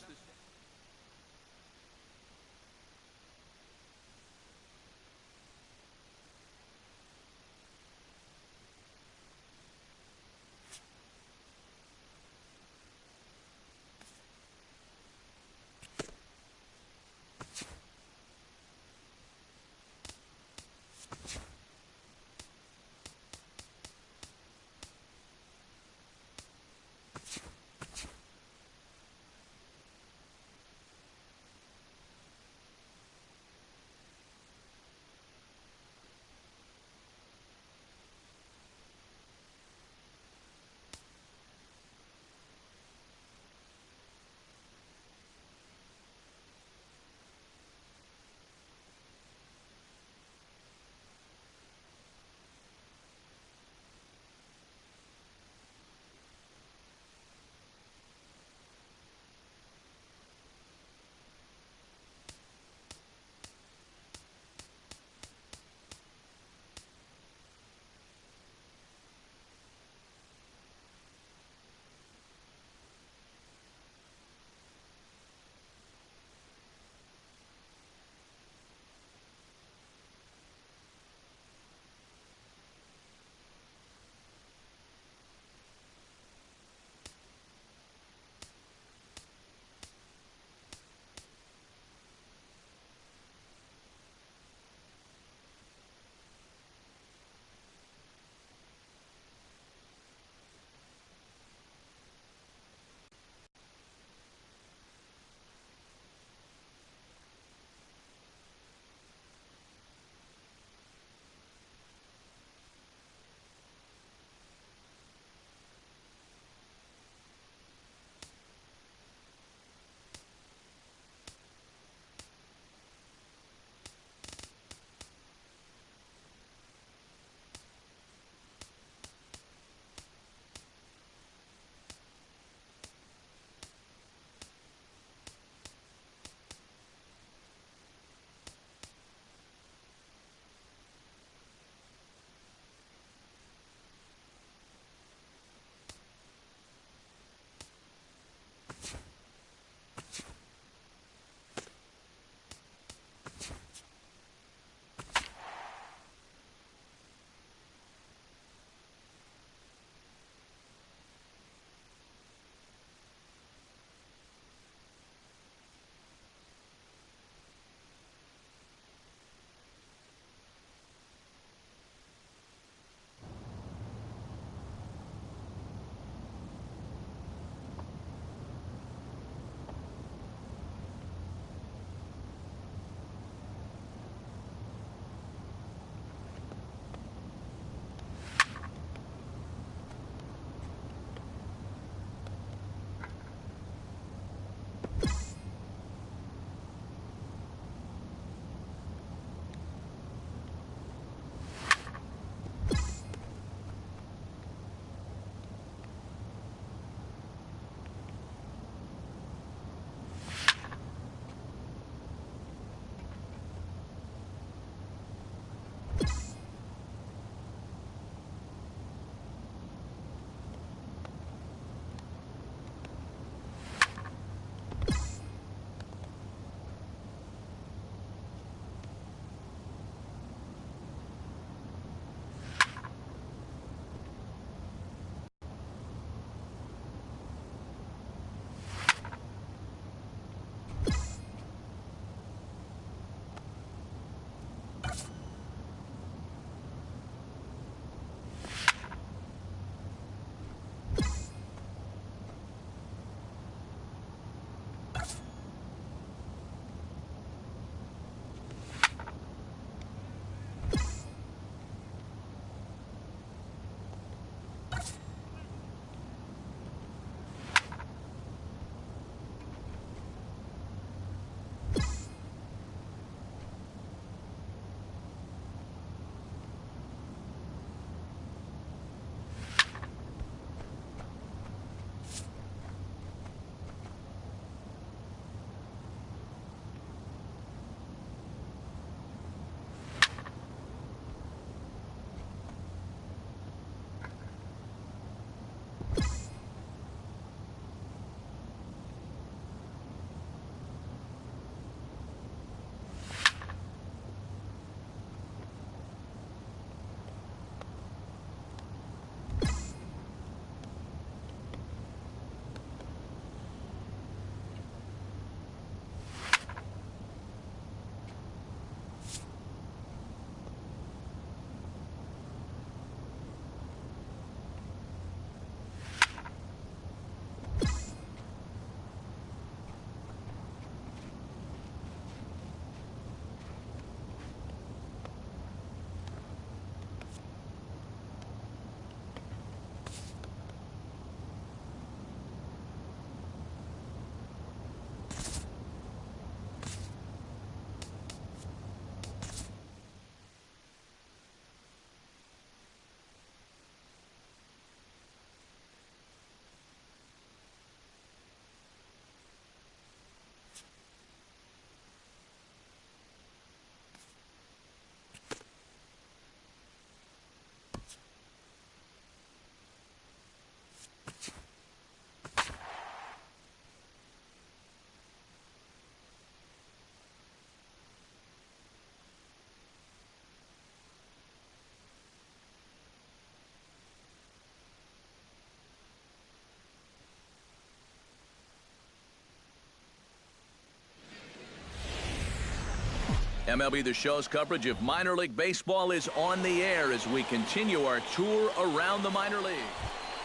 Speaker 1: MLB The Show's coverage of minor league baseball is on the air as we continue our tour around the minor league.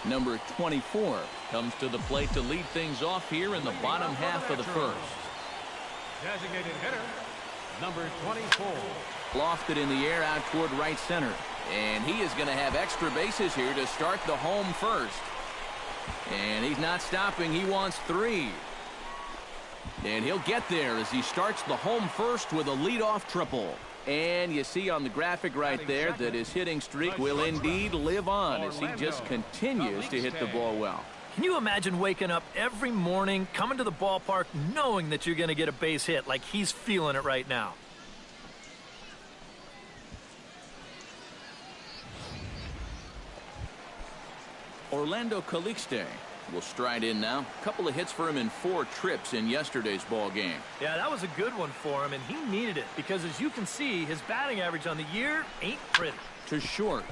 Speaker 1: Number 24 comes to the plate to lead things off here in the bottom half of the first.
Speaker 2: Designated hitter, number 24.
Speaker 1: Lofted in the air out toward right center. And he is going to have extra bases here to start the home first. And he's not stopping. He wants 3. And he'll get there as he starts the home first with a leadoff triple. And you see on the graphic right there that his hitting streak will indeed live on as he just continues to hit the ball well.
Speaker 4: Can you imagine waking up every morning, coming to the ballpark, knowing that you're going to get a base hit like he's feeling it right now?
Speaker 1: Orlando Calixte will stride in now. A couple of hits for him in 4 trips in yesterday's ball game.
Speaker 4: Yeah, that was a good one for him, and he needed it because, as you can see, his batting average on the year ain't pretty.
Speaker 1: To short.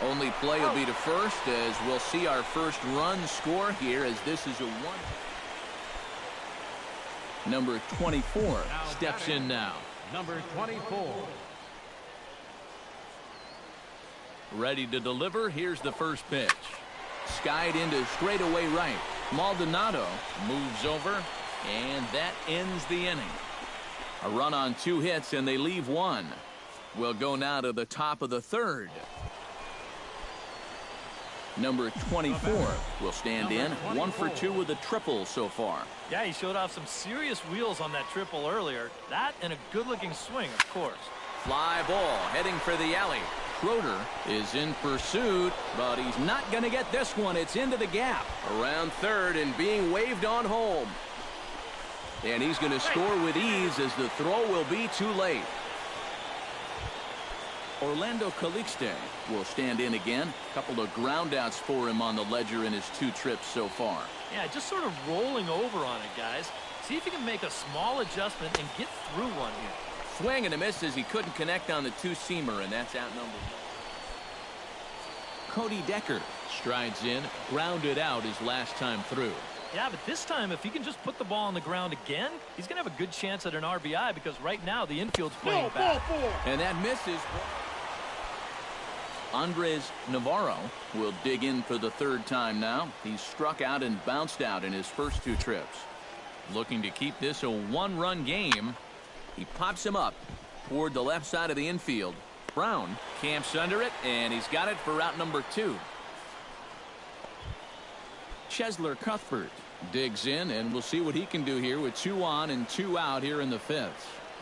Speaker 1: Only play will be to first as we'll see our first run score here as this is a 1. Number 24 steps in now.
Speaker 2: Number 24.
Speaker 1: Ready to deliver. Here's the first pitch. Skied into straightaway right. Maldonado moves over, and that ends the inning. A run on 2 hits, and they leave 1. We'll go now to the top of the third. Number 24 will stand in. 1 for 2 with a triple so far.
Speaker 4: Yeah, he showed off some serious wheels on that triple earlier. That and a good-looking swing, of course.
Speaker 1: Fly ball heading for the alley. Schroeder is in pursuit, but he's not going to get this one. It's into the gap. Around third and being waved on home. And he's going to score with ease as the throw will be too late. Orlando Calixte will stand in again. A couple of groundouts for him on the ledger in his 2 trips so far.
Speaker 4: Yeah, just sort of rolling over on it, guys. See if you can make a small adjustment and get through one here.
Speaker 1: Swing and a miss as he couldn't connect on the 2-seamer, and that's outnumbered. Cody Decker strides in, grounded out his last time through.
Speaker 4: Yeah, but this time, if he can just put the ball on the ground again, he's going to have a good chance at an RBI because right now the infield's playing back.
Speaker 1: And that misses. Andres Navarro will dig in for the 3rd time now. He's struck out and bounced out in his first 2 trips. Looking to keep this a 1-run game. He pops him up toward the left side of the infield. Brown camps under it, and he's got it for out number 2. Chesler Cuthbert digs in, and we'll see what he can do here with 2 on and 2 out here in the 5th.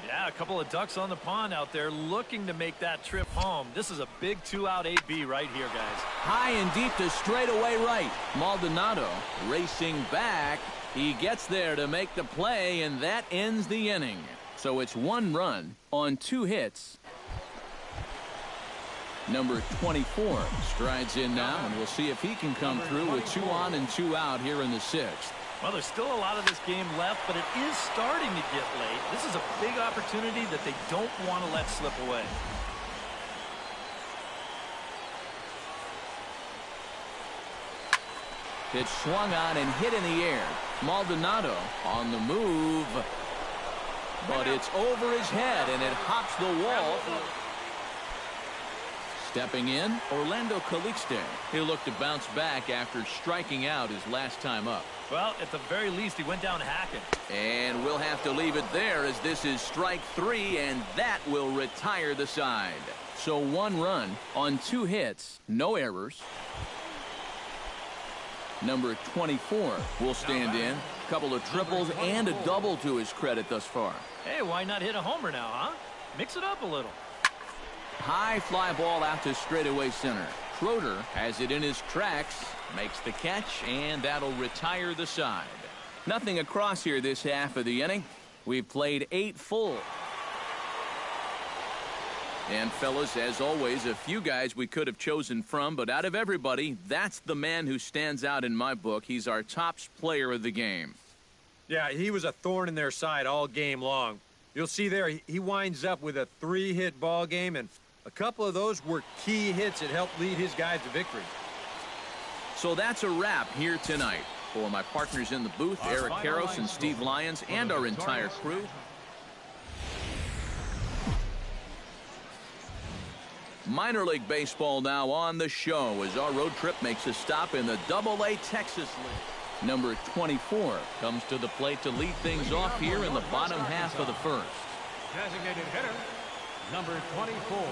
Speaker 4: Yeah, a couple of ducks on the pond out there looking to make that trip home. This is a big 2-out AB right here, guys.
Speaker 1: High and deep to straightaway right. Maldonado racing back. He gets there to make the play, and that ends the inning. So it's 1 run on 2 hits. Number 24 strides in now, and we'll see if he can come through with 2 on and 2 out here in the 6th.
Speaker 4: Well, there's still a lot of this game left, but it is starting to get late. This is a big opportunity that they don't want to let slip away.
Speaker 1: Pitch swung on and hit in the air. Maldonado on the move. But it's over his head, and it hops the wall. Stepping in, Orlando Calixte. He'll look to bounce back after striking out his last time up.
Speaker 4: Well, at the very least, he went down hacking.
Speaker 1: And we'll have to leave it there as this is strike 3, and that will retire the side. So 1 run on 2 hits, no errors. Number 24 will stand in. Couple of triples and a double to his credit thus far.
Speaker 4: Hey, why not hit a homer now, huh? Mix it up a little.
Speaker 1: High fly ball out to straightaway center. Schroeder has it in his tracks, makes the catch, and that'll retire the side. Nothing across here this half of the inning. We've played 8 full. And fellas, as always, a few guys we could have chosen from, but out of everybody, that's the man who stands out in my book. He's our top player of the game.
Speaker 3: Yeah, he was a thorn in their side all game long. You'll see there, he winds up with a 3-hit ball game, and a couple of those were key hits that helped lead his guys to victory.
Speaker 1: So that's a wrap here tonight. For my partners in the booth, Eric Karros and Steve Lyons, and our entire crew, Minor league baseball now on the show as our road trip makes a stop in the Double-A Texas League. Number 24 comes to the plate to lead things off here in the bottom half of the first.
Speaker 2: Designated hitter, number 24.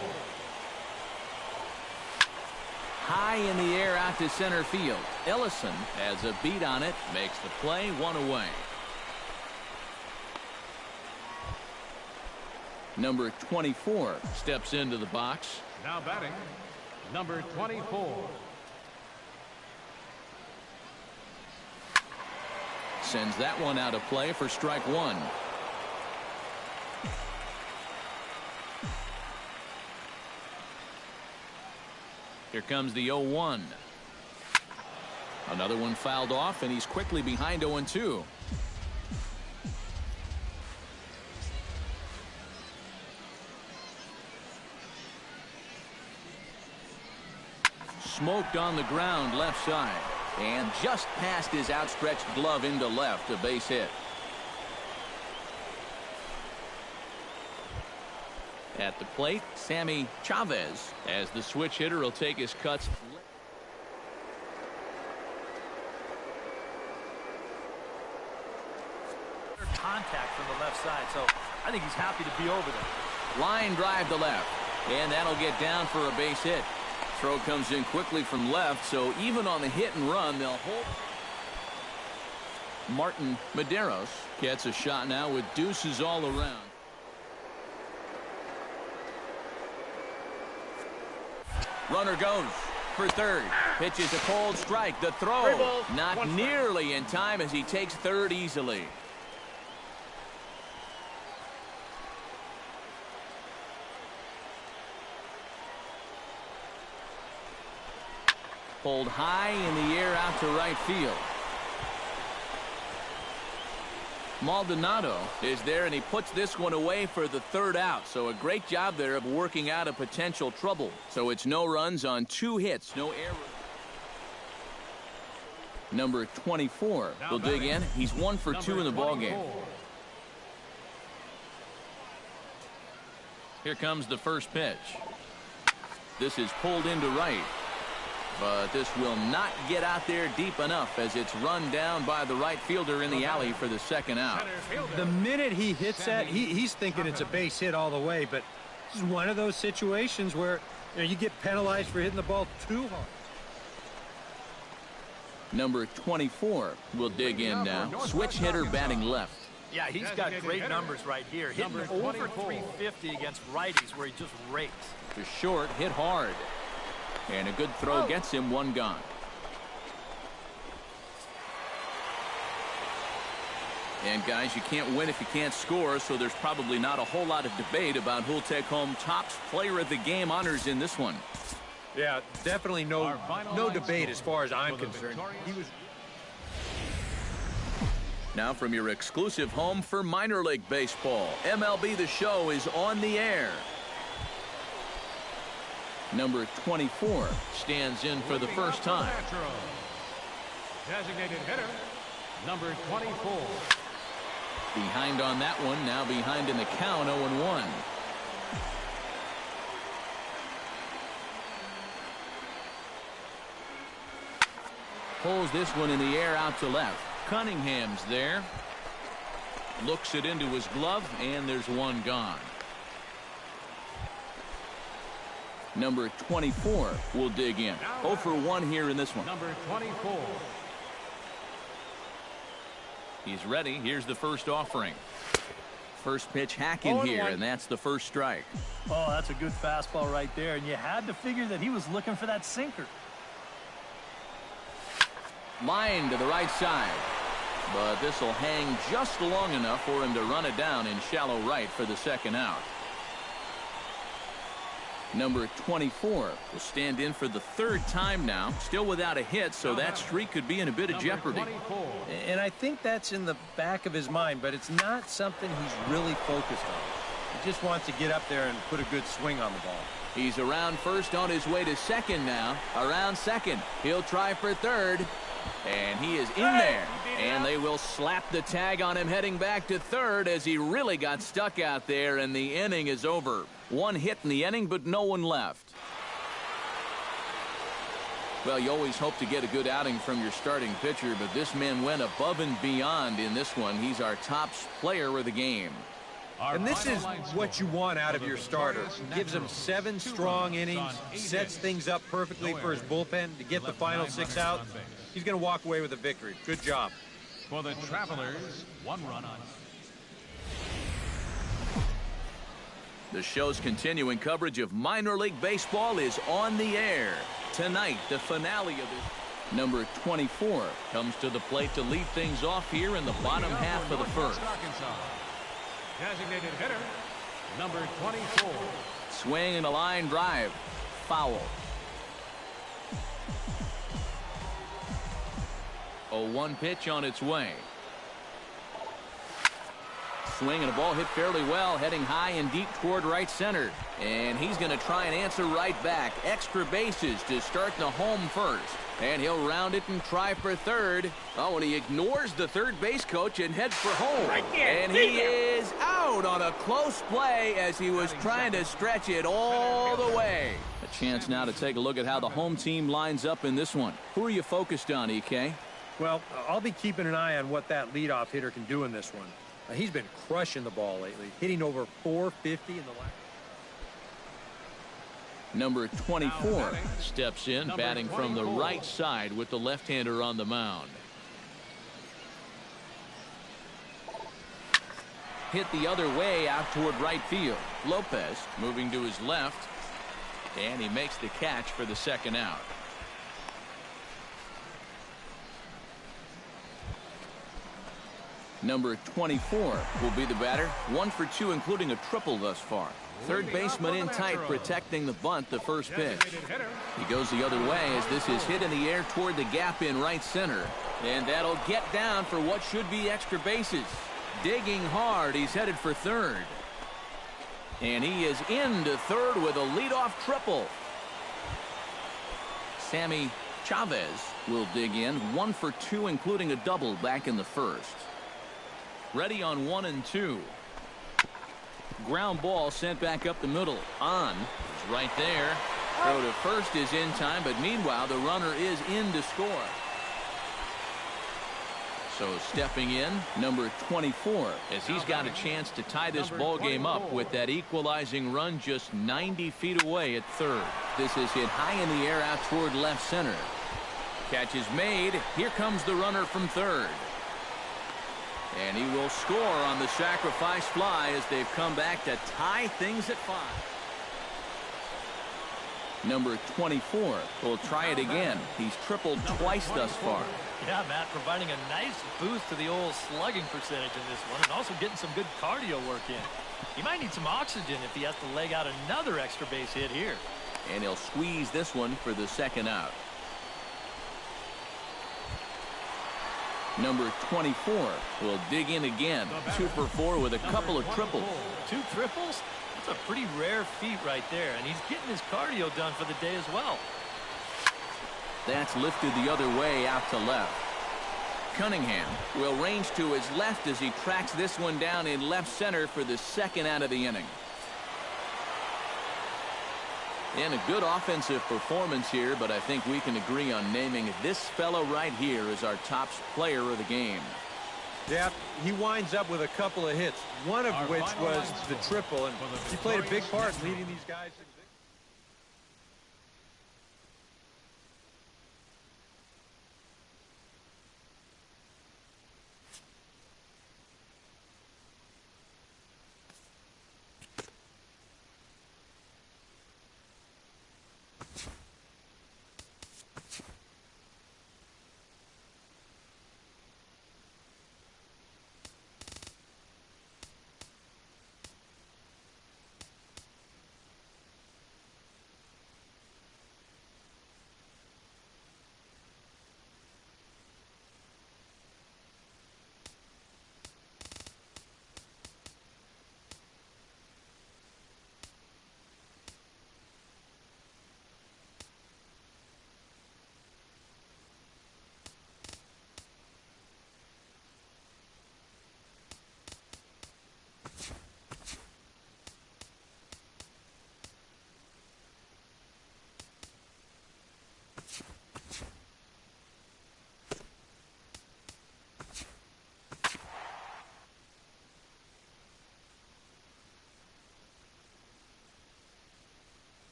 Speaker 1: High in the air out to center field. Ellison has a beat on it, makes the play, one away. Number 24 steps into the box.
Speaker 2: Now batting, number 24.
Speaker 1: Sends that one out of play for strike one. Here comes the 0-1. Another one fouled off, and he's quickly behind 0-2. Smoked on the ground left side, and just past his outstretched glove into left, a base hit. At the plate, Sammy Chavez, as the switch hitter will take his cuts.
Speaker 4: Contact from the left side, so I think he's happy to be over there.
Speaker 1: Line drive to left, and that'll get down for a base hit. Throw comes in quickly from left, so even on the hit and run, they'll hold. Martin Medeiros gets a shot now with deuces all around. Runner goes for third. Pitches a cold strike. The throw not nearly in time as he takes third easily. Pulled high in the air out to right field. Maldonado is there, and he puts this one away for the third out. So a great job there of working out a potential trouble. So it's no runs on 2 hits, no errors. Number 24 will dig in. He's 1 for 2 in the ballgame. Here comes the first pitch. This is pulled into right. But this will not get out there deep enough as it's run down by the right fielder in the alley for the second out.
Speaker 3: The minute he hits that, he's thinking it's a base hit all the way, but this is one of those situations where you get penalized for hitting the ball too hard.
Speaker 1: Number 24 will dig in now. Switch hitter batting left.
Speaker 4: Yeah, he's got great numbers right here. Hitting over 350 against righties where he just rakes.
Speaker 1: To short, hit hard. And a good throw gets him one gone. And guys, you can't win if you can't score, so there's probably not a whole lot of debate about who'll take home top player of the game honors in this one.
Speaker 3: Yeah, definitely no debate as far as I'm concerned.
Speaker 1: Now from your exclusive home for minor league baseball, MLB The Show is on the air. Number 24 stands in for the first time.
Speaker 2: Designated hitter, number 24.
Speaker 1: Behind on that one, now behind in the count, 0-1. Pulls this one in the air out to left. Cunningham's there. Looks it into his glove, and there's one gone. Number 24 will dig in. 0 for 1 here in this one.
Speaker 2: Number 24.
Speaker 1: He's ready. Here's the first offering. First pitch hacking here, and that's the first strike.
Speaker 4: Oh, that's a good fastball right there, and you had to figure that he was looking for that sinker.
Speaker 1: Line to the right side, but this will hang just long enough for him to run it down in shallow right for the second out. Number 24 will stand in for the third time now, still without a hit, so that streak could be in a bit of jeopardy.
Speaker 3: And I think that's in the back of his mind, but it's not something he's really focused on. He just wants to get up there and put a good swing on the ball.
Speaker 1: He's around first, on his way to second now. Around second. He'll try for third. And he is in there. And they will slap the tag on him heading back to third as he really got stuck out there, and the inning is over. 1 hit in the inning, but no one left. Well, you always hope to get a good outing from your starting pitcher, but this man went above and beyond in this one. He's our top player of the game.
Speaker 3: And this is what you want out of your starter. Gives him 7 strong innings, sets things up perfectly for his bullpen to get the final 6 out. He's going to walk away with a victory. Good job.
Speaker 2: For the Travelers, 1 run on.
Speaker 1: The show's continuing coverage of minor league baseball is on the air. Tonight, the finale of this. Number 24 comes to the plate to lead things off here in the bottom half of the first.
Speaker 2: Designated hitter, number 24.
Speaker 1: Swing and a line drive. Foul. 0-1 pitch on its way. Swing and a ball hit fairly well, heading high and deep toward right center. And he's going to try and answer right back. Extra bases to start the home first. And he'll round it and try for third. Oh, and he ignores the third base coach and heads for home.
Speaker 4: Right there.
Speaker 1: And he is out on a close play as he was trying to stretch it all the way. A chance now to take a look at how the home team lines up in this one. Who are you focused on, EK?
Speaker 3: Well, I'll be keeping an eye on what that leadoff hitter can do in this one. He's been crushing the ball lately, hitting over 450 in the last.
Speaker 1: Number 24 steps in, batting from the right side with the left-hander on the mound. Hit the other way out toward right field. Lopez moving to his left, and he makes the catch for the second out. Number 24 will be the batter. 1 for 2, including a triple thus far. Third baseman in tight, protecting the bunt, the first pitch. He goes the other way as this is hit in the air toward the gap in right center. And that'll get down for what should be extra bases. Digging hard, he's headed for third. And he is into third with a leadoff triple. Sammy Chavez will dig in. 1 for 2, including a double back in the first. Ready on 1 and 2. Ground ball sent back up the middle. On is right there. Throw to first is in time, but meanwhile the runner is in to score. So stepping in, number 24, as he's got a chance to tie this ball game up with that equalizing run just 90 feet away at third. This is hit high in the air out toward left center. Catch is made. Here comes the runner from third. And he will score on the sacrifice fly as they've come back to tie things at 5. Number 24 will try it again. He's tripled twice thus far.
Speaker 4: Yeah, Matt, providing a nice boost to the old slugging percentage in this one, and also getting some good cardio work in. He might need some oxygen if he has to leg out another extra base hit here.
Speaker 1: And he'll squeeze this one for the second out. Number 24 will dig in again. 2 for 4 with a couple of triples.
Speaker 4: 2 triples? That's a pretty rare feat right there, and he's getting his cardio done for the day as well.
Speaker 1: That's lifted the other way out to left. Cunningham will range to his left as he tracks this one down in left center for the second out of the inning. And a good offensive performance here, but I think we can agree on naming this fellow right here as our top player of the game.
Speaker 3: Yeah, he winds up with a couple of hits, one of which was the triple, and he played a big part in leading these guys.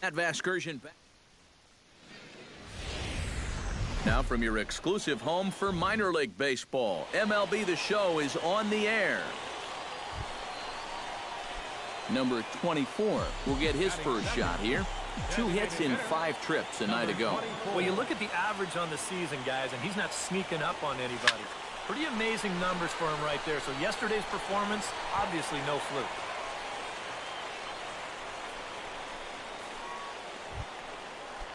Speaker 1: That Vaskersian back. Now from your exclusive home for minor league baseball, MLB The Show is on the air. Number 24 will get his first shot here. 2 hits in 5 trips a night ago.
Speaker 4: Well, you look at the average on the season, guys, and he's not sneaking up on anybody. Pretty amazing numbers for him right there. So yesterday's performance, obviously no fluke.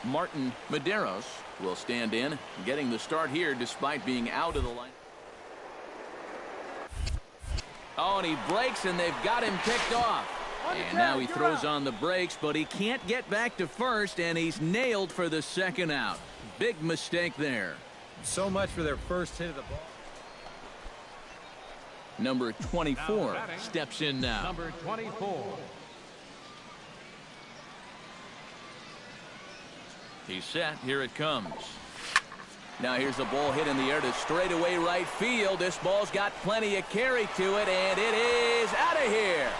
Speaker 1: Martin Medeiros will stand in, getting the start here despite being out of the line. Oh, and he breaks, and they've got him picked off. And now he throws on the brakes, but he can't get back to first, and he's nailed for the second out. Big mistake there.
Speaker 3: So much for their first hit of the ball.
Speaker 1: Number 24 steps in now.
Speaker 2: Number 24.
Speaker 1: He's set. Here it comes. Now here's the ball hit in the air to straightaway right field. This ball's got plenty of carry to it, and it is out of here.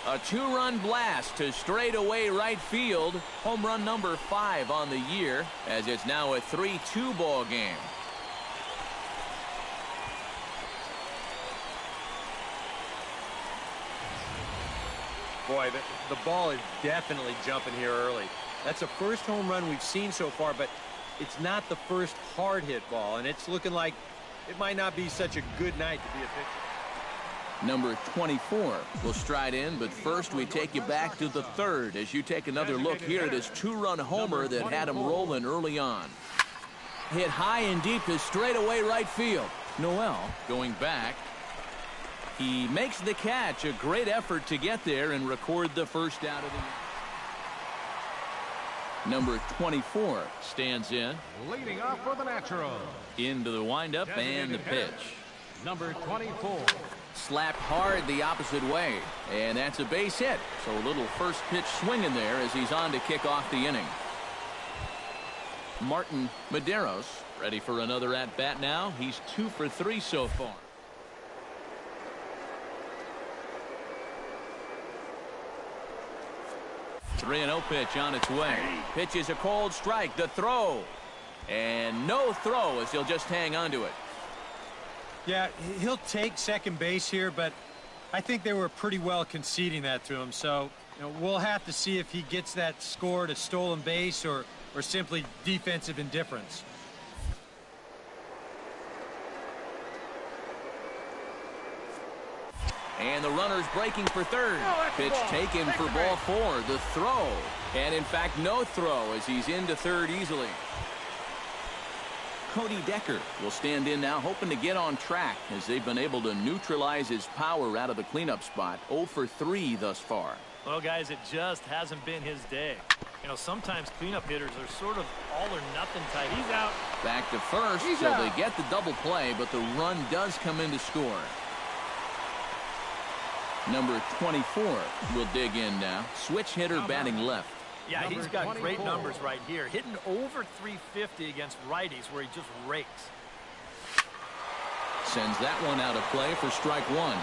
Speaker 1: A 2-run blast to straightaway right field. Home run number 5 on the year, as it's now a 3-2 ball game.
Speaker 3: Boy, the ball is definitely jumping here early. That's the first home run we've seen so far, but it's not the first hard hit ball, and it's looking like it might not be such a good night to be a pitcher.
Speaker 1: Number 24 will stride in, but first we take you back to the 3rd as you take another look here at his 2-run homer that had him rolling early on. Hit high and deep to straightaway right field. Noel going back. He makes the catch. A great effort to get there and record the first out of the year. Number 24 stands in.
Speaker 2: Leading off for the Natural.
Speaker 1: Into the windup and the pitch.
Speaker 2: Number 24.
Speaker 1: Slapped hard the opposite way, and that's a base hit. So a little first pitch swing in there as he's on to kick off the inning. Martin Medeiros ready for another at-bat now. He's 2 for 3 so far. Three-0 pitch on its way. Pitch is a cold strike. The throw. And no throw as he'll just hang on to it.
Speaker 3: Yeah, he'll take second base here, but I think they were pretty well conceding that to him. So we'll have to see if he gets that score to stolen base or simply defensive indifference.
Speaker 1: And the runner's breaking for third. Pitch taken for ball 4. The throw. And in fact, no throw as he's into third easily. Cody Decker will stand in now, hoping to get on track as they've been able to neutralize his power out of the cleanup spot. 0 for 3 thus far.
Speaker 4: Well, guys, it just hasn't been his day. Sometimes cleanup hitters are sort of all or nothing type. He's out.
Speaker 1: Back to first, so they get the double play, but the run does come in to score. Number 24 will dig in now. Switch hitter batting left.
Speaker 4: Yeah, he's got great numbers right here. Hitting over 350 against righties where he just rakes.
Speaker 1: Sends that one out of play for strike 1.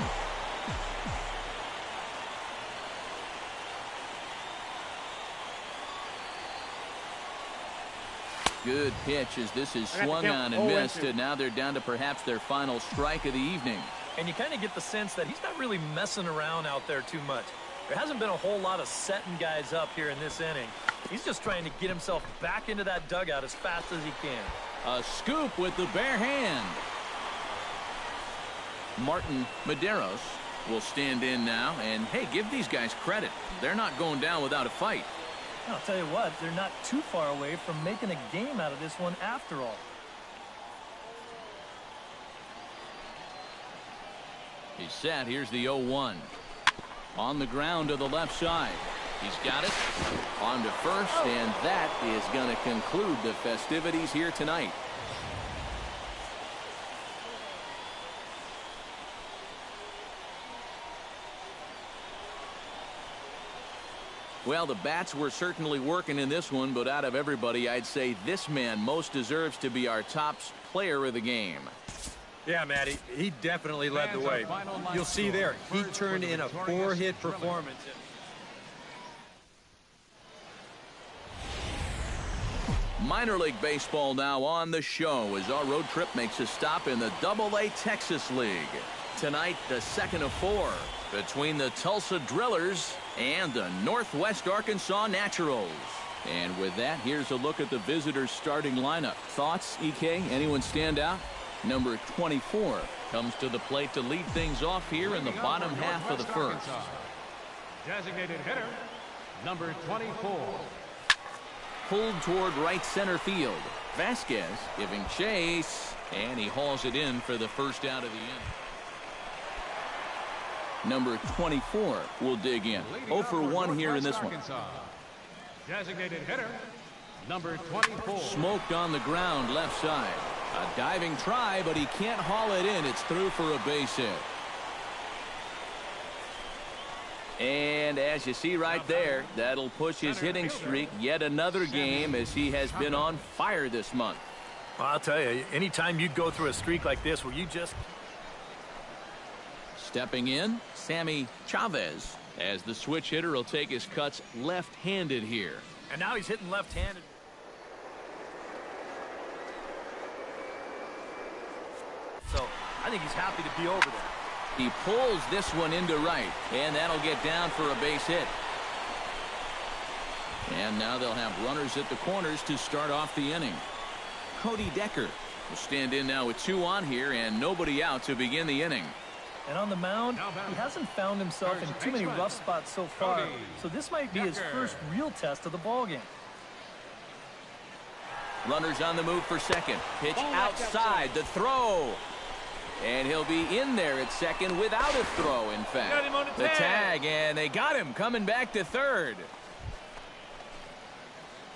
Speaker 1: Good pitch as this is swung on and missed, and now they're down to perhaps their final strike of the evening.
Speaker 4: And you kind of get the sense that he's not really messing around out there too much. There hasn't been a whole lot of setting guys up here in this inning. He's just trying to get himself back into that dugout as fast as he can.
Speaker 1: A scoop with the bare hand. Martin Medeiros will stand in now, and hey, give these guys credit. They're not going down without a fight.
Speaker 4: I'll tell you what, they're not too far away from making a game out of this one after all.
Speaker 1: He's set. Here's the 0-1. On the ground to the left side. He's got it. On to first, and that is going to conclude the festivities here tonight. Well, the bats were certainly working in this one, but out of everybody, I'd say this man most deserves to be our top player of the game.
Speaker 3: Yeah, Matty, he definitely led the way. You'll see there, he turned in a 4-hit performance.
Speaker 1: Minor League Baseball now on the show as our road trip makes a stop in the Double-A Texas League. Tonight, the second of 4 between the Tulsa Drillers and the Northwest Arkansas Naturals. And with that, here's a look at the visitors' starting lineup. Thoughts, EK? Anyone stand out? Number 24 comes to the plate to lead things off here in the bottom half of the first.
Speaker 2: Designated hitter, number 24.
Speaker 1: Pulled toward right center field. Vasquez giving chase, and he hauls it in for the first out of the inning. Number 24 will dig in. 0 for 1 here in this one.
Speaker 2: Designated hitter, number 24.
Speaker 1: Smoked on the ground left side. A diving try, but he can't haul it in. It's through for a base hit. And as you see right there, that'll push his hitting streak yet another game as he has been on fire this month.
Speaker 4: Well, I'll tell you, anytime you go through a streak like this where you just...
Speaker 1: Stepping in, Sammy Chavez, as the switch hitter will take his cuts left-handed here.
Speaker 4: And now he's hitting left-handed. So I think he's happy to be over there.
Speaker 1: He pulls this one into right, and that'll get down for a base hit. And now they'll have runners at the corners to start off the inning. Cody Decker will stand in now with 2 on here and nobody out to begin the inning.
Speaker 4: And on the mound, he hasn't found himself in too many rough spots so far, so this might be his first real test of the ballgame.
Speaker 1: Runners on the move for second. Pitch outside, the throw. And he'll be in there at second without a throw, in fact. The tag, and they got him coming back to third.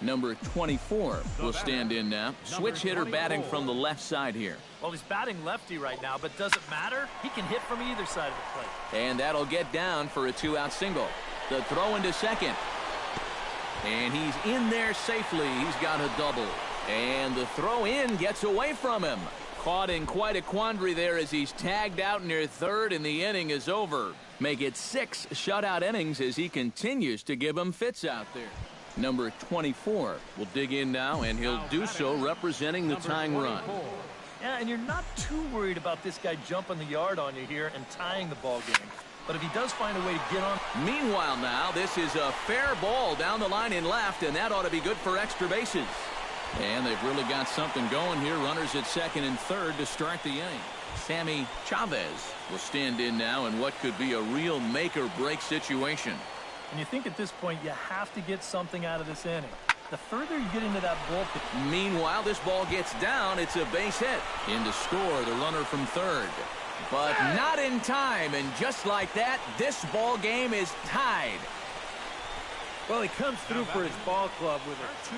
Speaker 1: Number 24 will stand in now. Switch hitter batting from the left side here.
Speaker 4: Well, he's batting lefty right now, but does it matter? He can hit from either side of the plate.
Speaker 1: And that'll get down for a 2-out single. The throw into second. And he's in there safely. He's got a double. And the throw in gets away from him. Caught in quite a quandary there as he's tagged out near third and the inning is over. Make it 6 shutout innings as he continues to give them fits out there. Number 24 will dig in now, and he'll do so representing the tying run.
Speaker 4: Yeah, and you're not too worried about this guy jumping the yard on you here and tying the ball game. But if he does find a way to get on...
Speaker 1: Meanwhile now, this is a fair ball down the line in left, and that ought to be good for extra bases. And they've really got something going here. Runners at second and third to start the inning. Sammy Chavez will stand in now in what could be a real make-or-break situation.
Speaker 4: And you think at this point you have to get something out of this inning. The further you get into that bullpen.
Speaker 1: Meanwhile, this ball gets down. It's a base hit. In to score, the runner from third. But not in time, and just like that, this ball game is tied.
Speaker 3: Well, he comes through for his ball club with a 2.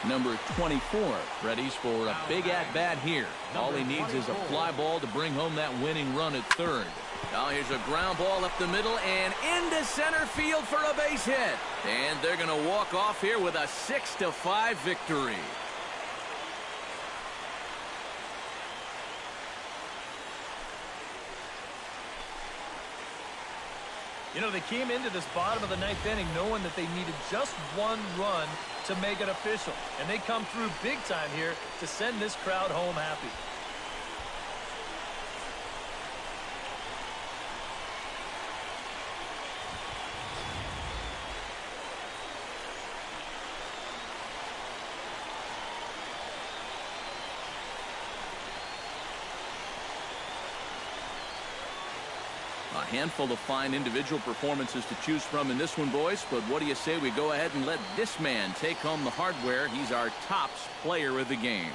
Speaker 1: Number 24 readies for a big at-bat here. All he needs is a fly ball to bring home that winning run at third. Now here's a ground ball up the middle and into center field for a base hit. And they're going to walk off here with a 6-5 victory.
Speaker 4: You know, they came into this bottom of the 9th inning knowing that they needed just 1 run to make it official. And they come through big time here to send this crowd home happy.
Speaker 1: A handful of fine individual performances to choose from in this one, boys. But what do you say we go ahead and let this man take home the hardware? He's our tops player of the game.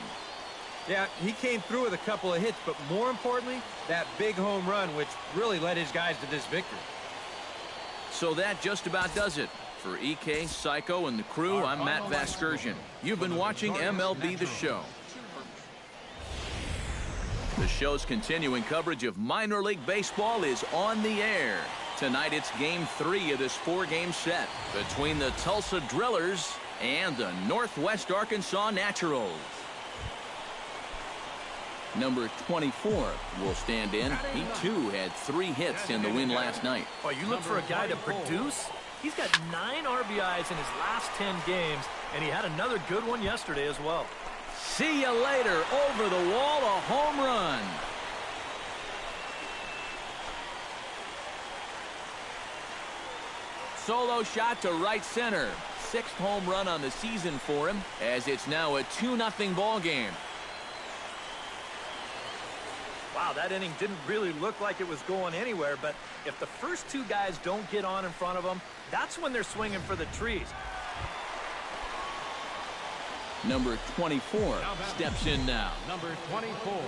Speaker 3: Yeah, he came through with a couple of hits, but more importantly, that big home run, which really led his guys to this victory.
Speaker 1: So that just about does it. For EK, Psycho, and the crew, I'm Matt Vasgersian. You've been watching MLB The Show. The show's continuing coverage of minor league baseball is on the air. Tonight it's game 3 of this 4-game set between the Tulsa Drillers and the Northwest Arkansas Naturals. Number 24 will stand in. He, too, had 3 hits in the win last night.
Speaker 4: Oh, you look for a guy to produce? He's got 9 RBIs in his last 10 games, and he had another good one yesterday as well.
Speaker 1: See you later. Over the wall, a home run. Solo shot to right center. 6th home run on the season for him, as it's now a 2-0 ball game.
Speaker 4: Wow, that inning didn't really look like it was going anywhere, but if the first 2 guys don't get on in front of them, that's when they're swinging for the trees.
Speaker 1: Number 24 steps in now.
Speaker 2: Number 24.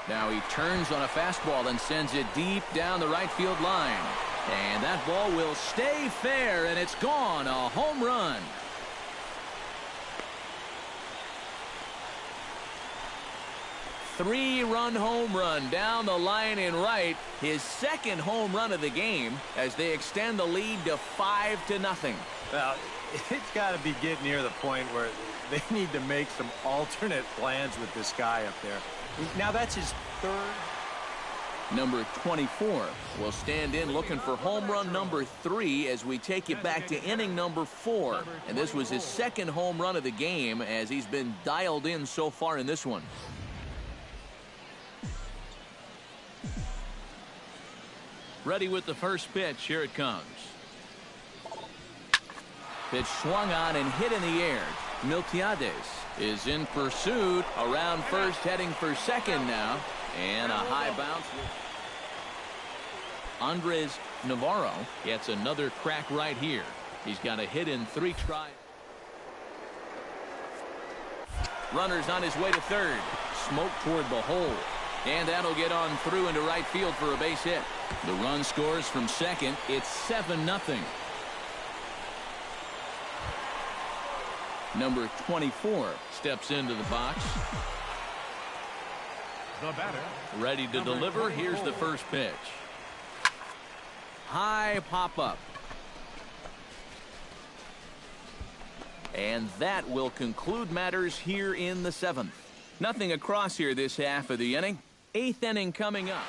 Speaker 1: Now he turns on a fastball and sends it deep down the right field line. And that ball will stay fair, and it's gone. A home run. Three-run home run down the line in right. His 2nd home run of the game as they extend the lead to 5-0.
Speaker 3: Well, it's got to be getting near the point where they need to make some alternate plans with this guy up there. Now that's his 3rd.
Speaker 1: Number 24 will stand in looking for home run number 3 as we take you back to inning number 4. And this was his 2nd home run of the game as he's been dialed in so far in this one. Ready with the first pitch. Here it comes. Pitch swung on and hit in the air. Miltiades is in pursuit. Around first, heading for second now. And a high bounce. Andres Navarro gets another crack right here. He's got a hit in 3 tries. Runner's on his way to third. Smoke toward the hole. And that'll get on through into right field for a base hit. The run scores from second. It's 7-0. Number 24 steps into the box.
Speaker 2: The batter.
Speaker 1: Ready to deliver. Here's the first pitch. High pop-up. And that will conclude matters here in the 7th. Nothing across here this half of the inning. 8th inning coming up.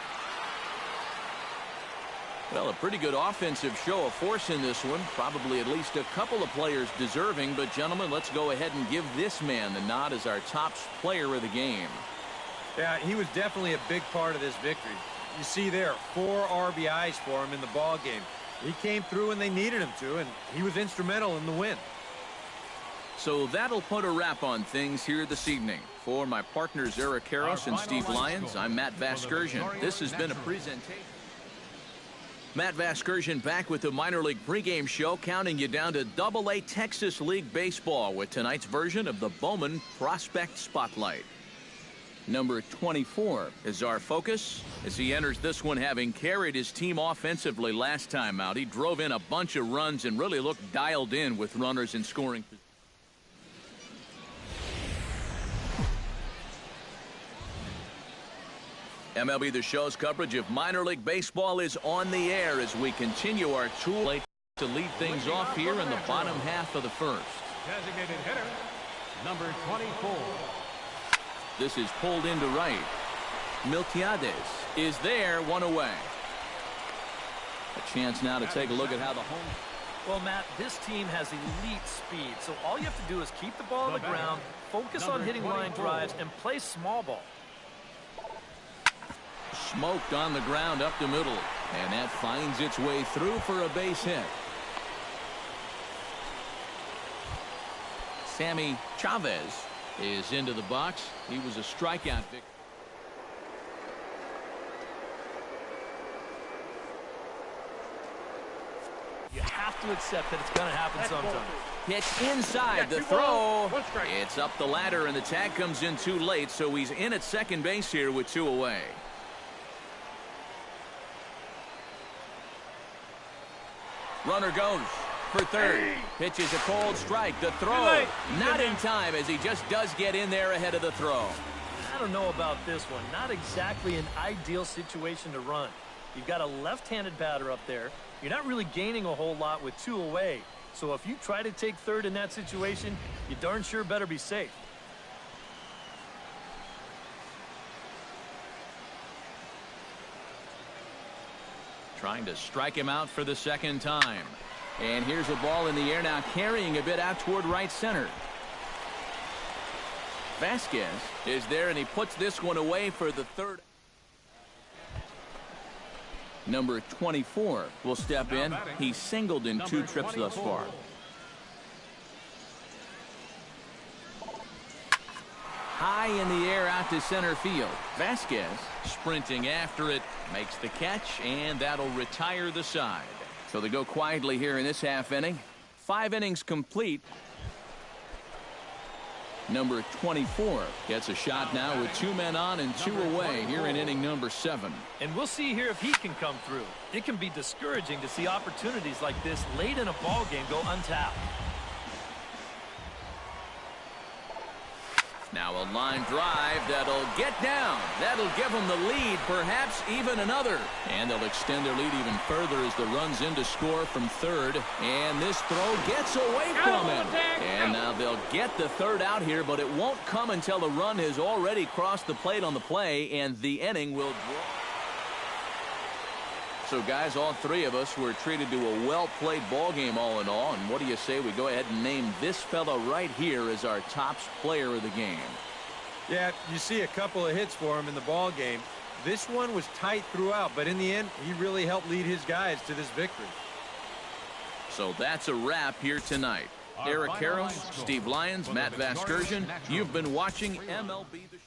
Speaker 1: Well, a pretty good offensive show of force in this one. Probably at least a couple of players deserving. But, gentlemen, let's go ahead and give this man the nod as our top player of the game.
Speaker 3: Yeah, he was definitely a big part of this victory. You see there, 4 RBIs for him in the ball game. He came through when they needed him to, and he was instrumental in the win.
Speaker 1: So that'll put a wrap on things here this evening. For my partners Eric Karros and Steve Lyons, I'm Matt Vasgersian. This has been a presentation. Matt Vasgersian back with the minor league pregame show, counting you down to AA Texas League Baseball with tonight's version of the Bowman Prospect Spotlight. Number 24 is our focus as he enters this one having carried his team offensively last time out. He drove in a bunch of runs and really looked dialed in with runners in scoring position. MLB The Show's coverage of minor league baseball is on the air as we continue our tour to lead things off here in the bottom half of the first.
Speaker 2: Designated hitter, number 24.
Speaker 1: This is pulled into right. Miltiades is there, 1 away. A chance now to take a look at how the home...
Speaker 4: Well, Matt, this team has elite speed, so all you have to do is keep the ball on the ground, focus on hitting line drives, and play small ball.
Speaker 1: Smoked on the ground up the middle, and that finds its way through for a base hit. Sammy Chavez is into the box. He was a strikeout victim.
Speaker 4: You have to accept that it's going to happen sometime.
Speaker 1: Pitch inside the throw. It's up the ladder, and the tag comes in too late, so he's in at second base here with 2 away. Runner goes for third. Pitches a cold strike. The throw not in time as he just does get in there ahead of the throw.
Speaker 4: I don't know about this one. Not exactly an ideal situation to run. You've got a left-handed batter up there. You're not really gaining a whole lot with 2 away. So if you try to take third in that situation, you darn sure better be safe.
Speaker 1: Trying to strike him out for the second time. And here's a ball in the air now, carrying a bit out toward right center. Vasquez is there, and he puts this one away for the third. Number 24 will step in. He's singled in 2 trips thus far. High in the air out to center field. Vasquez sprinting after it, makes the catch, and that'll retire the side. So they go quietly here in this half inning. 5 innings complete. Number 24 gets a shot now with 2 men on and 2 away here in inning number 7.
Speaker 4: And we'll see here if he can come through. It can be discouraging to see opportunities like this late in a ball game go untapped.
Speaker 1: Now a line drive that'll get down. That'll give them the lead, perhaps even another. And they'll extend their lead even further as the run's in to score from third. And this throw gets away from him. And now they'll get the third out here, but it won't come until the run has already crossed the plate on the play, and the inning will draw. So, guys, all 3 of us were treated to a well-played ball game all in all. And what do you say we go ahead and name this fella right here as our top player of the game?
Speaker 3: Yeah, you see a couple of hits for him in the ball game. This one was tight throughout, but in the end, he really helped lead his guys to this victory.
Speaker 1: So that's a wrap here tonight. Eric Karros, Steve Lyons, Matt Vasgersian, you've been watching MLB The Show.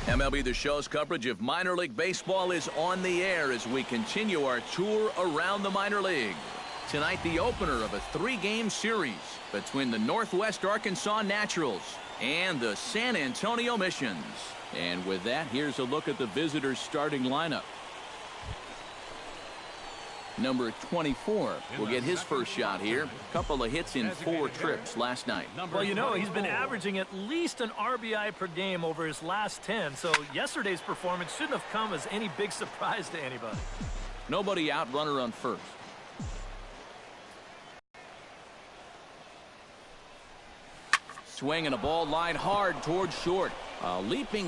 Speaker 1: MLB The Show's coverage of minor league baseball is on the air as we continue our tour around the minor league. Tonight, the opener of a 3-game series between the Northwest Arkansas Naturals and the San Antonio Missions. And with that, here's a look at the visitors' starting lineup. Number 24 will get his first shot here. Couple of hits in 4 trips last night.
Speaker 4: Well, you know, he's been averaging at least an RBI per game over his last 10, so yesterday's performance shouldn't have come as any big surprise to anybody.
Speaker 1: Nobody out, runner on first. Swing and a ball lined hard towards short. A leaping